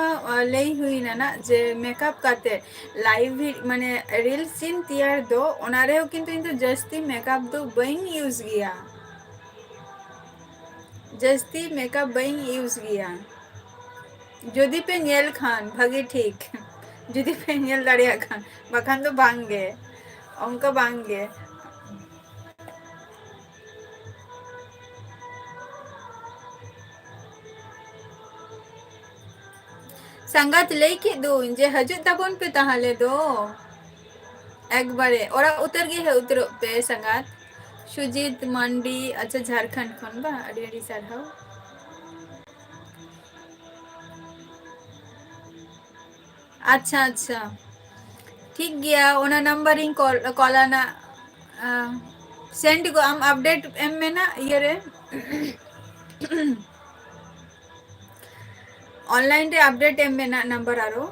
ᱞᱟᱹᱭ ᱦᱩᱭᱱᱟ ᱱᱟ ᱡᱮ ᱢᱮᱠᱟᱯ ᱠᱟᱛᱮᱫ ᱞᱟᱭᱤᱵᱷ ᱢᱟᱱᱮ রিলস ᱤᱧ ᱛᱮᱭᱟᱨ ᱫᱚ ᱚᱱᱟ ᱨᱮᱦᱚᱸ ᱠᱤᱱᱛᱩ ᱤᱧ ᱫᱚ ᱡᱟᱹᱥᱛᱤ ᱢᱮᱠᱟᱯ ᱫᱚ ᱵᱟᱹᱧ ᱤᱭᱩᱡᱽ ᱜᱮᱭᱟ ᱡᱟᱹᱥᱛᱤ ᱢᱮᱠᱟᱯ ᱵᱟᱹᱧ ᱤᱭᱩᱡᱽ ᱜᱮᱭᱟ ᱡᱩᱫᱤ ᱯᱮ ᱧᱮᱞ ᱠᱷᱟᱱ ᱵᱷᱟᱜᱤ ᱴᱷᱤᱠ ᱡᱩᱫᱤ ᱯᱮ ᱧᱮᱞ ᱫᱟᱲᱮᱭᱟᱜ ᱠᱷᱟᱱ ᱵᱟᱠᱷᱟᱱ ᱫᱚ ᱵᱟᱝᱜᱮ ᱚᱱᱠᱟ ᱵᱟᱝᱜᱮ ᱥᱟᱸᱜᱟᱛ ᱞᱟᱹᱭ ᱠᱮᱫ ᱫᱩᱧ ᱡᱮ ᱦᱤᱡᱩᱜ ᱛᱟᱵᱚᱱ ᱯᱮ ᱛᱟᱦᱞᱮ ᱫᱚ ᱮᱠᱵᱟᱨᱮ ᱚᱲᱟᱜ ᱩᱛᱟᱹᱨ ᱜᱮ ᱦᱮᱡ ᱩᱛᱟᱹᱨᱚᱜ ᱯᱮ ᱥᱟᱸᱜᱟᱛ সুজিত মান্ডি আচ্ছা ঝাড়খণ্ড ᱠᱷᱚᱱ ᱵᱟ ᱟᱹᱰᱤ ᱟᱹᱰᱤ ᱥᱟᱨᱦᱟᱣ ᱟᱪᱪᱷᱟ ᱟᱪᱪᱷᱟ ᱴᱷᱤक ᱜᱮᱭᱟ ᱚᱱᱟ ᱱᱟᱢᱵᱟᱨᱤᱧ ᱠᱚᱞᱟᱱᱟ सेंड को आम अपडेट एम में ना ये रे ऑनलाइन रे अपडेट एम में ना नंबर आरो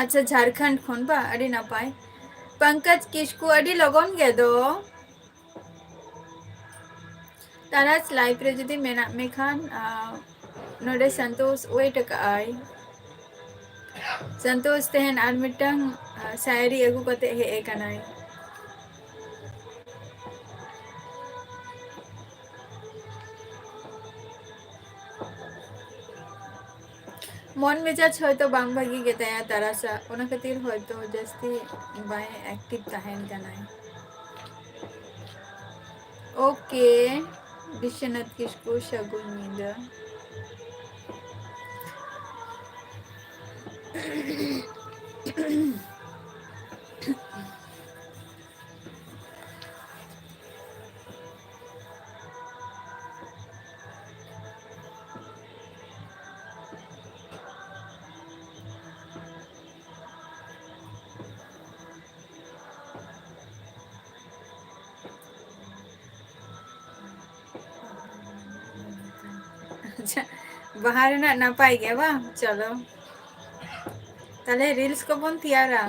अच्छा झारखंड खन बा अड़ी नपाय पंकज किसकु अड़ी लगन गे दो तारास लाइफ रे जदी मेना में खान नोडे संतोष वेट का आई संतोष तेहन आर मिटंग शायरी अगु कते हे कनाई मन मेजाज হয়তো বাম ভাগি গেতায়া তারাসা ওনা খাতির হয়তো জাস্তি বাই অ্যাক্টিভ তাহেন কানাই ওকে বিশ্বনাথ কিসকু শাগুন নিদা अच्छा बाहर ना नापाई गया बा चलो ताले रील्स को बन तियारा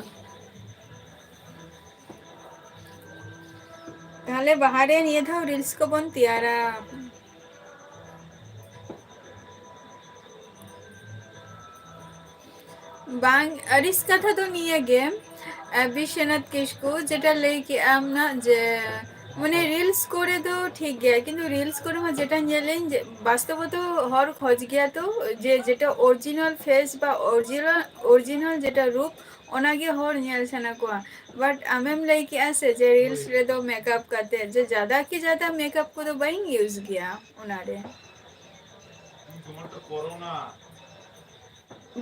ताले बाहर निये था रील्स को बन तियारा बांग अरिस कथा तो निये गेम বিশ্বনাথ কিসকু যেটা লই কি আমনা যে মানে রিলস করে তো ঠিক গিয়া কিন্তু রিলস করে মা যেটা নিলেন যে বাস্তবত হর খোঁজ গিয়া তো যে যেটা অরিজিনাল ফেস বা অরিজিনাল যেটা রূপ ओनागे होर ᱧᱮᱞ ᱥᱟᱱᱟ ᱠᱚᱣᱟ बट आमेम लई किया से जे रील्स रे दो मेकअप करते जे ज्यादा की ज्यादा मेकअप को तो बाइंग यूज किया ओनारे তোমার তো করোনা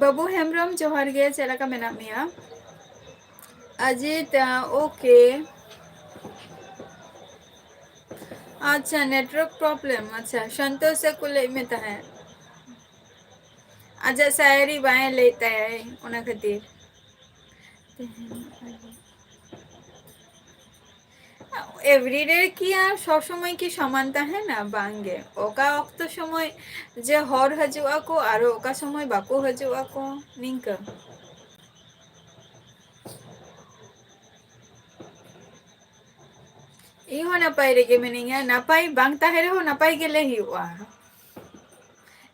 बाबू हेमब्रम जोहार गे चला का मेना मिया अजीत ओके अच्छा नेटवर्क प्रॉब्लम अच्छा संतोष से कुल में है अच्छा शायरी बाएं लेता है ओना खातिर এভরিডে কি আর সব সময় কি সমান তাহে না বাঙ্গে ওকা অক্ত সময় যে হর হাজুগ ako আর ওকা সময় বাকু হাজুগ ako নিঙ্কা ইহো নাপাই রেগে মিনিংয়া নাপাই বাং তাহে রেহো নাপাই গেলে হিউয়া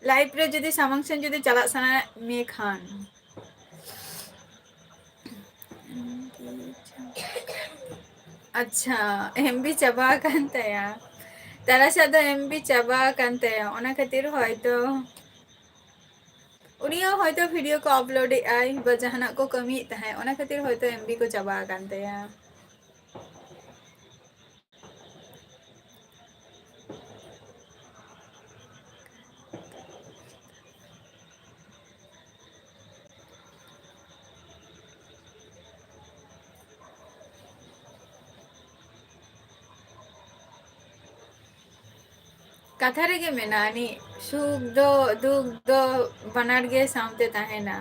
লাইফ রে যদি সামাংসেন যদি চালাক সানা মে খান अच्छा एमबी चाबा kan taya tara sada MB चाबा kan taya ona khatir hoyto उनिया होयतो वीडियो को अपलोड आई बा जहाना को कमी तहे ओना खातिर होयतो एमबी को चाबा kan taya कथा रेगे मेनानी सुख दो दुख दो बनार गे सामते ताहेना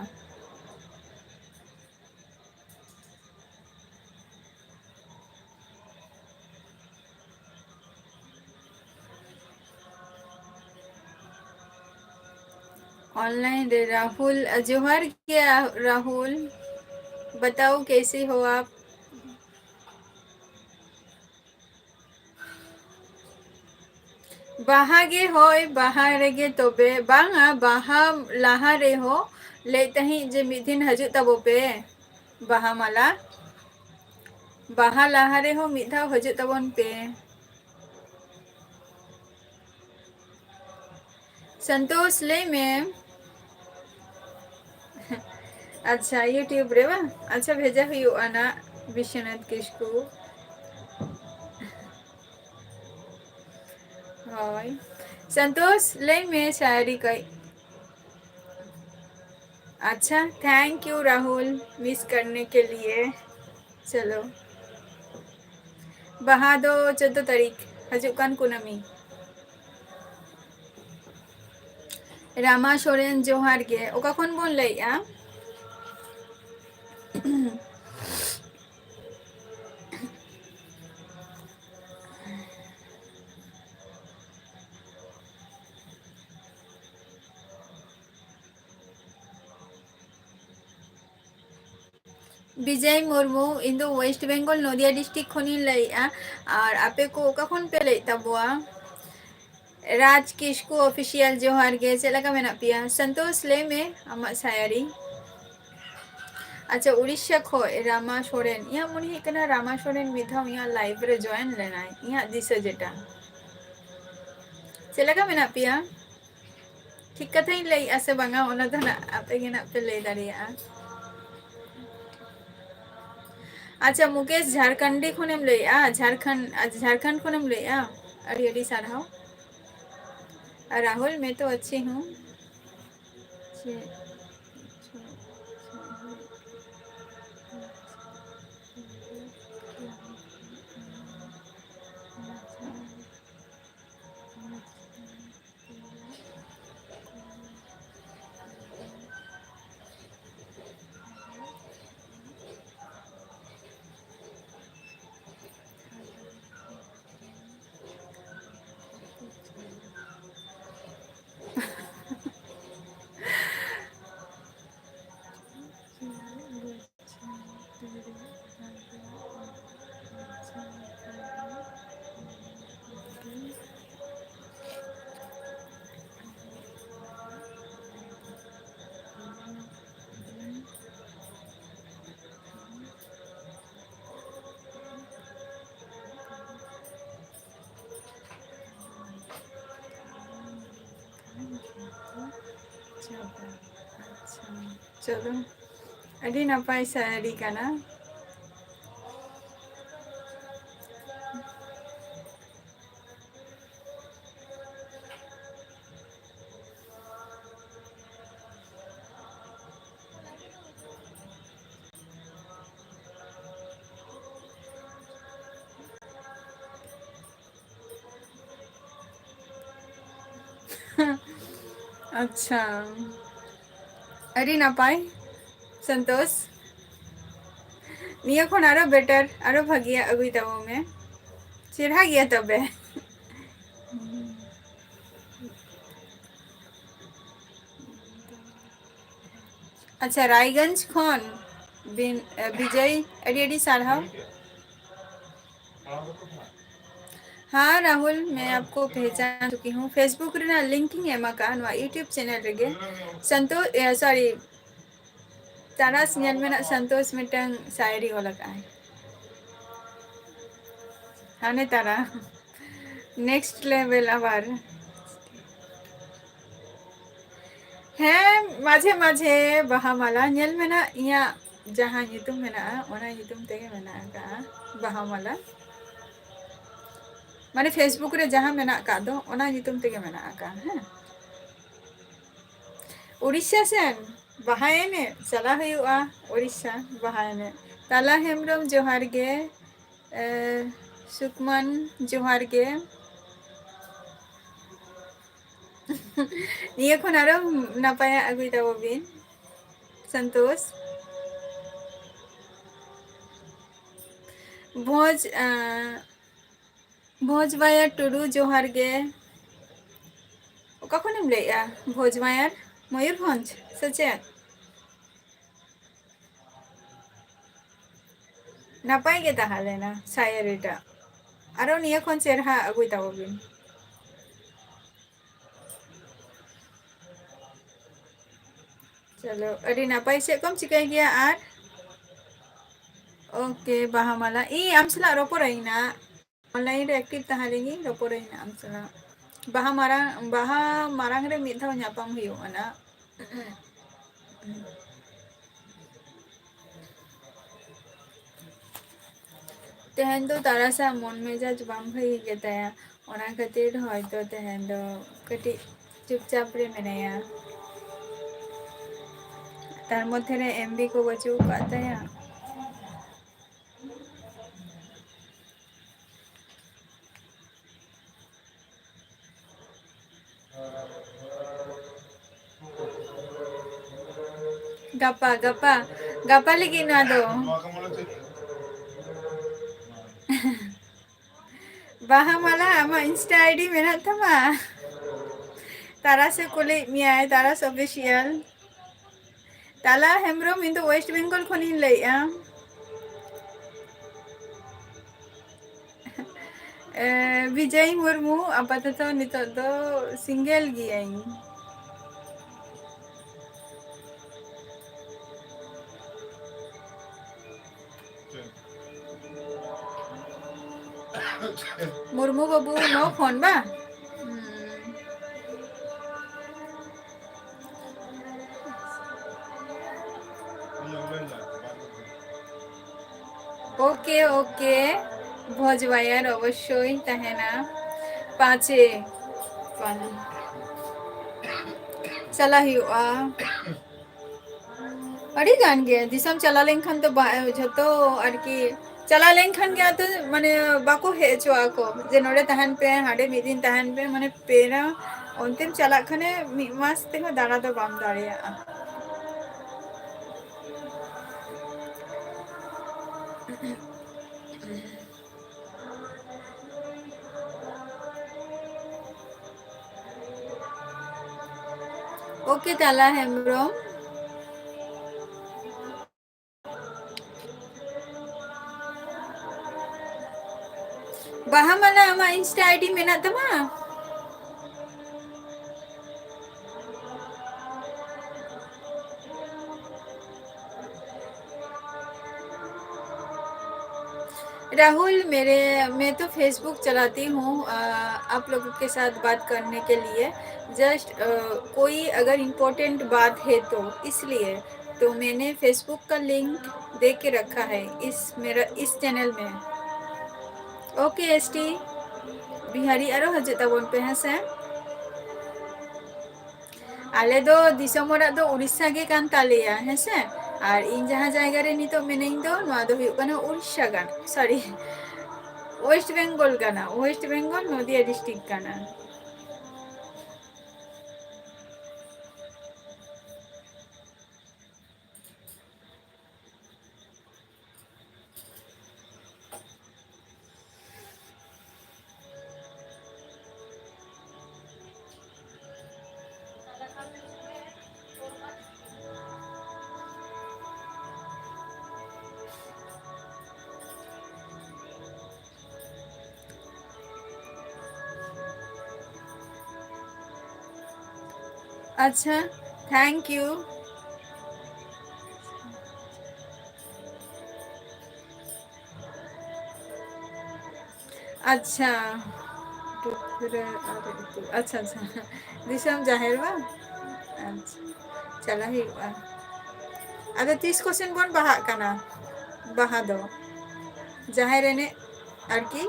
ऑनलाइन रे राहुल जोहर के राहुल बताओ कैसे हो आप बाहा गे होय बाहा रेगे तोबे बांगा बाहा लाहा रे हो लेतही जे मिदिन हजू तबो पे बाहा माला बाहा लाहा रे हो मिधा हजू तबन पे संतोष ले में अच्छा यूट्यूब रे बा अच्छा भेजा हुई आना विश्वनाथ किसको हाय संतोष ले में शायरी कई अच्छा थैंक यू राहुल मिस करने के लिए चलो बहा दो 14 तारीख हजुकान कुनामी रामा सोरेन जोहार गे ओका खन बोन लइया विजय मुर्मू इन दो वेस्ट बंगाल नदिया डिस्ट्रिक्ट खनी लइया और आपे को ओका खन पे लइता बुआ राज किसको ऑफिशियल जोहार गे चला का मेना पिया संतोष ले में अमा शायरी अच्छा उड़ीसा खो रामा सोरेन या मुनि हिकना रामा सोरेन मिधा या लाइव रे जॉइन लेना या दिसे जेटा चला का मेना पिया ठीक कथा ही लई आसे बांगा ओना तो ना आपे गे ना पे ले दारिया अच्छा मुकेश झारखंडी खुनेम लइया झारखंड खुनेम लइया अड़ी अड़ी सारहाओ राहुल मैं तो अच्छी हूँ चलो ᱟᱹᱰᱤ ᱱᱟᱯᱟᱭ ᱥᱟᱭᱨᱤ ᱠᱟᱱᱟ अच्छा अरे नापाय संतोष निया खन आरो बेटर आरो भागिया अगुई ताबो में चिढ़ा गया तबे अच्छा रायगंज खन विजय अड़ी अड़ी सारहाव हाँ राहुल मैं आपको पहचान चुकी हूँ फेसबुक रे लिंकिंग एमा का यूट्यूब चैनल रे संतोष सॉरी तारास नेल में संतोष मिटंग शायरी वाला का है हाने तारा नेक्स्ट लेवल आबार हैं माझे माझे बहा माला नेल में ना इया जहाँ युतुम में ना ओना युतुम तेगे में ना का बहा माला माने फेसबुक रे जहाँ में ना का दो ओना युतुम तेगे में ना का हैं उड़ीसा सेन बहायने चला हुआ उड़ीसा बहायने ताला हेमरम जोहार गे सुकमान जोहार गे निया खन आरो नापाया अगुई ताबो बिन संतोष भोज भोजवाया टुडू जोहार गे ओका खनेम लेया भोजवायर मयूरभंज सचेत नापाय गे ताहले ना शायरीटा आरो निया खन चेरहा अगुई ताबो बिन चलो अड़ी नापाय से कम चिकाई गया आर ओके बाहामाला ई आमसला रोपोराइना ऑनलाइन रे एक्टिव ताहालेगी रोपोराइना आमसला बाहा मारांग रे मिद धाव ᱧᱟᱯᱟᱢ हुयुआ ना तेहन तो तारासा मन मेजाज बाम भई गेताया ओना खातिर हयतो तेहन दो कटी चुपचाप रे मेनाया तार मध्य रे एमबी को बचू काताया गप्पा गप्पा गप्पा लगी ना दो बाहा माला आमा इंस्टा आईडी मेना थमा तारा से कुली मिया तारा ऑफिशियल ताला हेमरम इन वेस्ट बेंगल खनिन लैया विजय मुर्मू आपातत नितो दो सिंगल गियाई मुर्मू बाबू नो फोन बा ओके ओके भोजवायर अवश्य तहना पाचे चला हुआ अड़ी गान गया दिसम चला लेंखन तो झतो आरकी चला लेंखन गया तो माने बाको हेचवा को जे नोडे तहन पे हाडे मिदिन तहन पे माने पेरा अंतिम चला खने मास ते दाड़ा तो बाम दाड़िया ओके ताला हेमरम बाहामाला आमा इंस्टा आईडी मेना तमा राहुल मैं तो फेसबुक चलाती हूँ आप लोगों के साथ बात करने के लिए जस्ट कोई अगर इम्पोर्टेंट बात है तो इसलिए तो मैंने फेसबुक का लिंक दे के रखा है इस चैनल में। ओके एसटी बिहारी आरो हजू ताबन पे हैं से आले दो दिसम ओरा दो उड़ीसा के कान तालेया हैं से और इन जहाँ जायगा रे नितो मिनाई दो नोआ दो हुयुग काना उड़ीसा गान सॉरी वेस्ट बेंगल काना वेस्ट बेंगल नदिया डिस्ट्रिक्ट काना। अच्छा थैंक यू। अच्छा अच्छा अच्छा दिसम जाहिर बा अच्छा चला ही बा अदो 30 क्वेश्चन बन बहा काना बहा दो जाहिर एने और की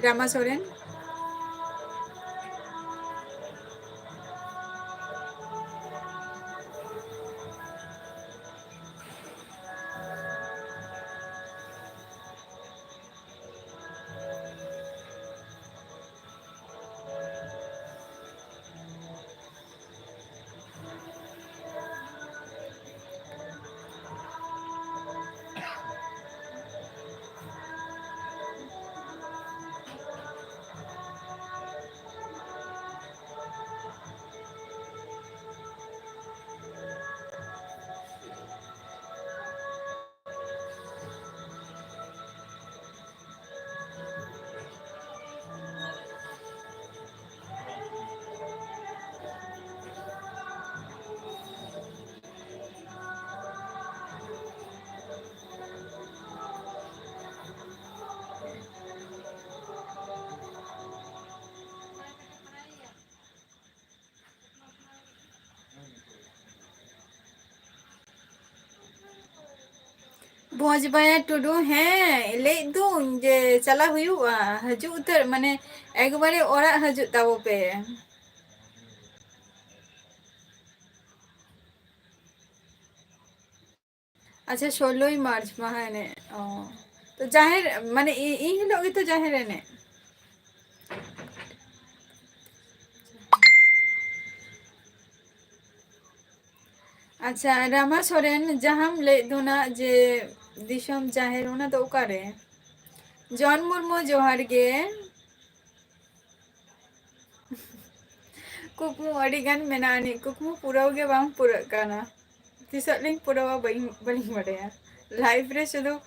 रामा सोरेन भोजबाया टुडू हैं ले दूं जे चला हुआ हजू उतर माने एक बारे ओरा हजू ताबो पे अच्छा 16 मार्च महा ने तो जाहिर माने इन हिलो तो जाहिर ने अच्छा रामा सोरेन जहां ले दुना जे दिशम जाहिर होना तो उकारे जॉन मुर्मू जोहार गे कुकमु अड़ी गान मेनानी कुकमु पुराव गे बांग पुरा काना तिसत लिंग पुरावा बनी बड़े लाइफ रे शुधु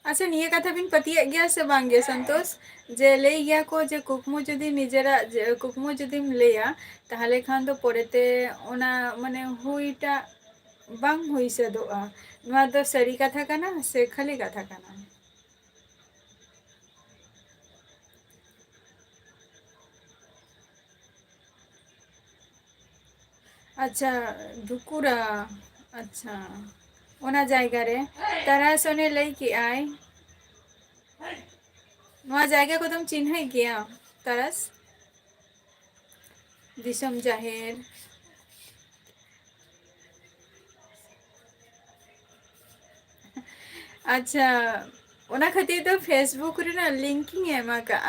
अच्छा निये कथा बिन पतिया गया से बांगे संतोष जे ले गया को जे कुकमु जदी निजेरा कुकमु जदीम लेया ताहले खान तो परेते ओना माने हुईटा बांग हुई से दोआ नवा तो सरी कथा काना से खाली कथा काना। अच्छा ढुकुरा अच्छा ओना जायगा रे तारा सोने लई की आय नवा जायगा को तुम चिन्ह किया तरस दिसम जाहिर अच्छा ओना खातिर तो फेसबुक रे ना लिंकिंग एमा का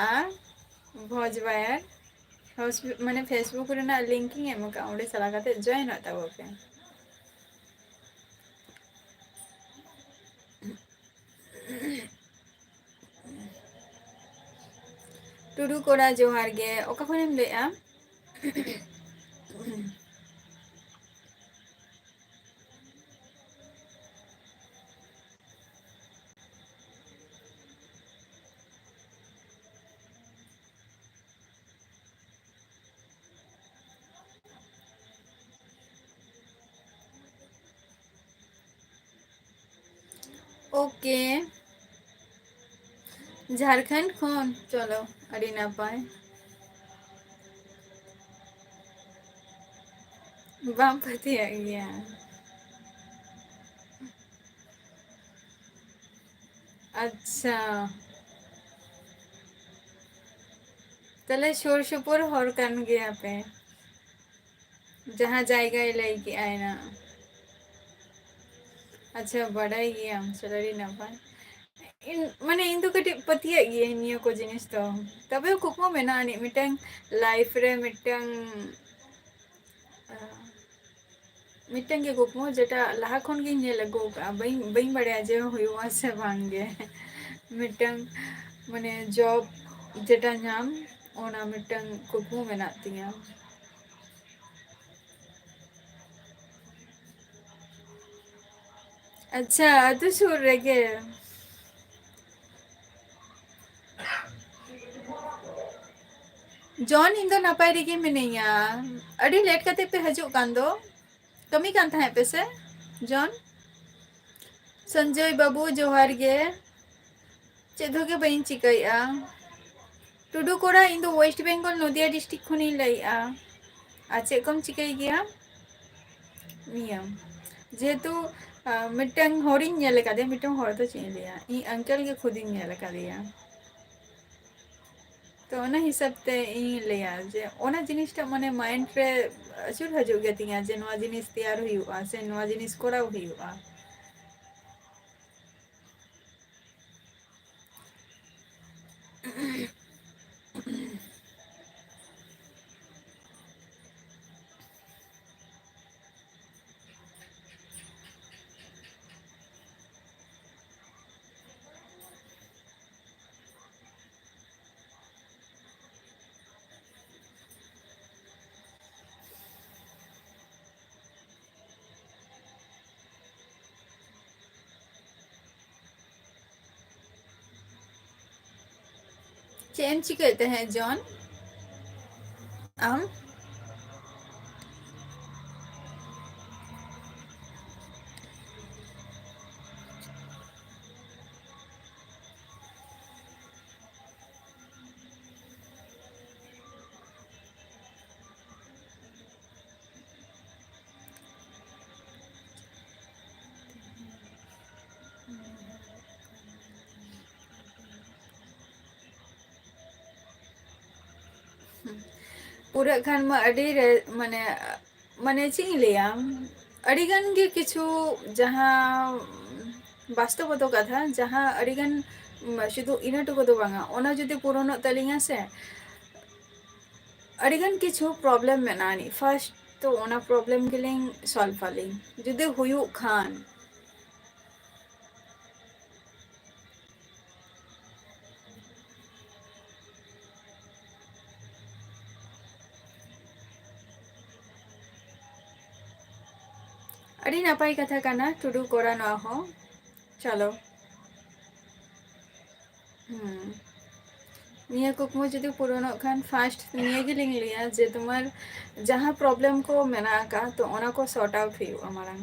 भोजबायर माने फेसबुक रे ना लिंकिंग एमा का ओंडे चला काते जॉइन होता बोके टुडू कोड़ा जोहार गे ओका खनेम लेआ ओके ঝাড়খণ্ড খন চলো আড়ি নাপায় বাম পাতিয়াᱜ ᱜᱮᱭᱟ আচ্ছা তাহলে সুর সুপুর হর কান ᱜᱮᱭᱟ ᱯᱮ ᱡᱟᱦᱟᱸ ᱡᱟᱭᱜᱟᱭ ᱞᱟᱹᱭ ᱠᱮᱜᱼᱟᱭ ᱱᱟ ᱟᱪᱪᱷᱟ ᱵᱟᱰᱟᱭ ᱜᱮᱭᱟᱢ ᱪᱚᱞᱚ ᱟᱹᱰᱤ ᱱᱟᱯᱟᱭ ᱢᱟᱱᱮ ᱤᱧ ᱫᱚ ᱠᱟᱹᱴᱤᱡ ᱯᱟᱹᱛᱭᱟᱹᱜ ᱜᱤᱭᱟᱹᱧ ᱱᱤᱭᱟᱹ ᱠᱚ ᱡᱤᱱᱤᱥ ᱫᱚ ᱛᱚᱵᱮ ᱠᱩᱠᱢᱩ ᱢᱮᱱᱟᱜᱼᱟ ᱟᱹᱱᱤᱡ ᱢᱤᱫᱴᱟᱝ ᱞᱟᱭᱤᱯᱷ ᱨᱮ ᱢᱤᱫᱴᱟᱝ ᱜᱮ ᱠᱩᱠᱢᱩ ᱡᱮᱴᱟ ᱞᱟᱦᱟ ᱠᱷᱚᱱ ᱜᱤᱧ ᱧᱮᱞ ᱟᱹᱜᱩ ᱠᱟᱜᱼᱟ ᱵᱟᱹᱧ ᱵᱟᱲᱟᱭᱟ ᱡᱮ ᱦᱩᱭᱩᱜᱼᱟ ᱥᱮ ᱵᱟᱝᱜᱮ ᱢᱤᱫᱴᱟᱝ ᱢᱟᱱᱮ ᱡᱚᱵ যেটা ᱧᱟᱢ ᱚᱱᱟ ᱢᱤᱫᱴᱟᱝ ᱠᱩᱠᱢᱩ ᱢᱮᱱᱟᱜ ᱛᱤᱧᱟ ᱟᱪᱪᱷᱟ ᱟᱹᱛᱩ ᱥᱩᱨ ᱨᱮᱜᱮ ᱡᱚᱱ ᱤᱧ ᱫᱚ ᱱᱟᱯᱟᱭ ᱨᱮᱜᱮ ᱢᱤᱱᱟᱹᱧᱟ ᱟᱹᱰᱤ ᱞᱮᱴ ᱠᱟᱛᱮ ᱯᱮ ᱦᱤᱡᱩᱜ ᱠᱟᱱ ᱫᱚ ᱠᱟᱹᱢᱤ ᱠᱟᱱ ᱛᱟᱦᱮᱸ ᱯᱮ ᱥᱮ ᱡᱚᱱ ᱥᱚᱧᱡᱚᱭ ᱵᱟᱹᱵᱩ ᱡᱚᱦᱟᱨ ᱜᱮ ᱪᱮᱫ ᱦᱚᱸ ᱜᱮ ᱵᱟᱹᱧ ᱪᱤᱠᱟᱹᱭᱮᱜᱼᱟ ᱴᱩᱰᱩ ᱠᱚᱲᱟ ᱤᱧ ᱫᱚ ᱳᱭᱮᱥᱴ ᱵᱮᱝᱜᱚᱞ ᱱᱚᱫᱤᱭᱟ ᱰᱤᱥᱴᱨᱤᱠᱴ ᱠᱷᱚᱱᱤᱧ ᱞᱟᱹᱭᱮᱜᱼᱟ ᱟᱨ ᱪᱮᱫ ᱠᱚᱢ ᱪᱤᱠᱟᱹᱭ ᱜᱮᱭᱟ ᱱᱤᱭᱟᱹ ᱡᱮᱦᱮᱛᱩ ᱢᱤᱫᱴᱟᱝ ᱦᱚᱲᱤᱧ ᱧᱮᱞ ᱟᱠᱟᱫᱮᱭᱟ ᱢᱤᱫᱴᱟᱝ ᱦᱚᱲ ᱫᱚ ᱪᱮᱫ ᱤᱧ ᱞᱟᱹᱭᱟ ᱤᱧ ᱟᱝᱠᱮᱞ ᱜᱮ ᱠᱷᱩᱫᱤᱧ ᱧᱮᱞ ᱟᱠᱟᱫᱮᱭᱟ ᱛᱚ ᱚᱱᱟ ᱦᱤᱥᱟᱹᱵ ᱛᱮ ᱤᱧ ᱞᱟᱹᱭᱟ ᱡᱮ ᱚᱱᱟ ᱡᱤᱱᱤᱥᱴᱟᱜ ᱢᱟᱱᱮ ᱢᱟᱭᱤᱱᱰ ᱨᱮ ᱟᱹᱪᱩᱨ ᱦᱤᱡᱩᱜ ᱜᱮᱛᱤᱧᱟ ᱡᱮ ᱱᱚᱣᱟ ᱡᱤᱱᱤᱥ ᱛᱮᱭᱟᱨ ᱦᱩᱭᱩᱜᱼᱟ ᱥᱮ ᱱᱚᱣᱟ ᱡᱤᱱᱤᱥ ᱠᱚᱨᱟᱣ ᱦᱩᱭᱩᱜᱼᱟ ᱪᱮᱫ ᱮᱢ ᱪᱤᱠᱟᱹᱭᱮᱫ ᱛᱟᱦᱮᱸ ᱡᱚᱱ ᱟᱢ ᱯᱩᱨᱟᱹᱜ ᱠᱷᱟᱱ ᱢᱟ ᱟᱹᱰᱤ ᱢᱟᱱᱮ ᱪᱮᱫ ᱤᱧ ᱞᱟᱹᱭᱟ ᱟᱹᱰᱤᱜᱟᱱ ᱜᱮ ᱠᱤᱪᱷᱩ ᱡᱟᱦᱟᱸ ᱵᱟᱥᱛᱚᱵᱚᱛᱚ ᱠᱟᱛᱷᱟ ᱡᱟᱦᱟᱸ ᱟᱹᱰᱤᱜᱟᱱ শুধু ᱤᱱᱟᱹ ᱴᱩᱠᱩ ᱫᱚ ᱵᱟᱝᱟ ᱚᱱᱟ ᱡᱩᱫᱤ ᱯᱩᱨᱚᱱᱚᱜ ᱛᱟᱹᱞᱤᱧᱟ ᱥᱮ ᱟᱹᱰᱤᱜᱟᱱ ᱠᱤᱪᱷᱩ ᱯᱨᱚᱵᱞᱮᱢ ᱢᱮᱱᱟᱜᱼᱟ ᱟᱹᱱᱤᱡ ᱯᱷᱟᱨᱥᱴ ᱛᱚ ᱚᱱᱟ ᱯᱨᱚᱵᱞᱮᱢ ᱜᱮᱞᱤᱧ ᱥᱚᱞᱵᱷ ᱟᱹᱞᱤᱧ ᱡᱩᱫᱤ ᱦᱩᱭᱩᱜ ᱠᱷᱟᱱ ᱟᱹᱰᱤ ᱱᱟᱯᱟᱭ ᱠᱟᱛᱷᱟ ᱠᱟᱱᱟ ᱴᱩᱰᱩ ᱠᱚᱨᱟ ᱱᱚᱣᱟ ᱦᱚᱸ ᱪᱚᱞᱚ ᱱᱤᱭᱟᱹ ᱠᱩᱠᱢᱩ ᱡᱩᱫᱤ ᱯᱩᱨᱚᱱᱚᱜ ᱠᱷᱟᱱ ᱯᱷᱟᱨᱥᱴ ᱱᱤᱭᱟᱹ ᱜᱮᱞᱤᱧ ᱞᱟᱹᱭᱟ ᱡᱮ ᱛᱳᱢᱟᱨ ᱡᱟᱦᱟᱸ ᱯᱨᱚᱵᱞᱮᱢ ᱠᱚ ᱢᱮᱱᱟᱜ ᱟᱠᱟᱫ ᱛᱚ ᱚᱱᱟ ᱠᱚ ᱥᱚর্ট আউট ᱦᱩᱭᱩᱜᱼᱟ ᱢᱟᱲᱟᱝ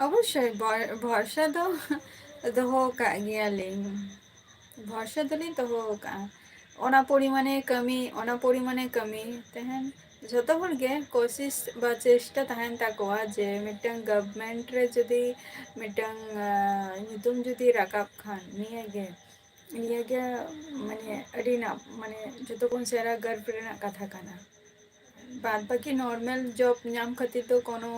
অবশ্যই ভরসা তো দোহো কাগ গেয়ালিᱧ ভরসা দᱚᱞᱤᱧ ᱫᱚᱦᱚ ᱟᱠᱟᱜᱼᱟ ᱚᱱᱟ ᱯᱚᱨᱤᱢᱟᱱᱮ ᱠᱟᱹᱢᱤ ᱛᱟᱦᱮᱱ ᱡᱷᱚᱛᱚ ᱦᱚᱲ ᱜᱮ ᱠᱳᱥᱤᱥ ᱵᱟ ᱪᱮᱥᱴᱟ ᱛᱟᱦᱮᱱ ᱛᱟᱠᱚᱣᱟ ᱡᱮ ᱢᱤᱫᱴᱟᱝ ᱜᱚᱵᱷᱢᱮᱱᱴ ᱨᱮ ᱡᱩᱫᱤ ᱢᱤᱫᱴᱟᱝ ᱧᱩᱛᱩᱢ ᱡᱩᱫᱤ ᱨᱟᱠᱟᱵ ᱠᱷᱟᱱ ᱱᱤᱭᱟᱹᱜᱮ ᱢᱟᱱᱮ ᱟᱹᱰᱤ ᱢᱟᱱᱮ ᱡᱚᱛᱚ ᱠᱷᱚᱱ ᱥᱮᱬᱟ ᱜᱚᱨᱵ ᱨᱮᱱᱟᱜ ᱠᱟᱛᱷᱟ ᱠᱟᱱᱟ ᱵᱟᱫ ᱵᱟᱹᱠᱤ ᱱᱚᱨᱢᱟᱞ ᱡᱚᱵ ᱧᱟᱢ ᱠᱷᱟᱹᱛᱤᱨ ᱫᱚ ᱠᱳᱱᱳ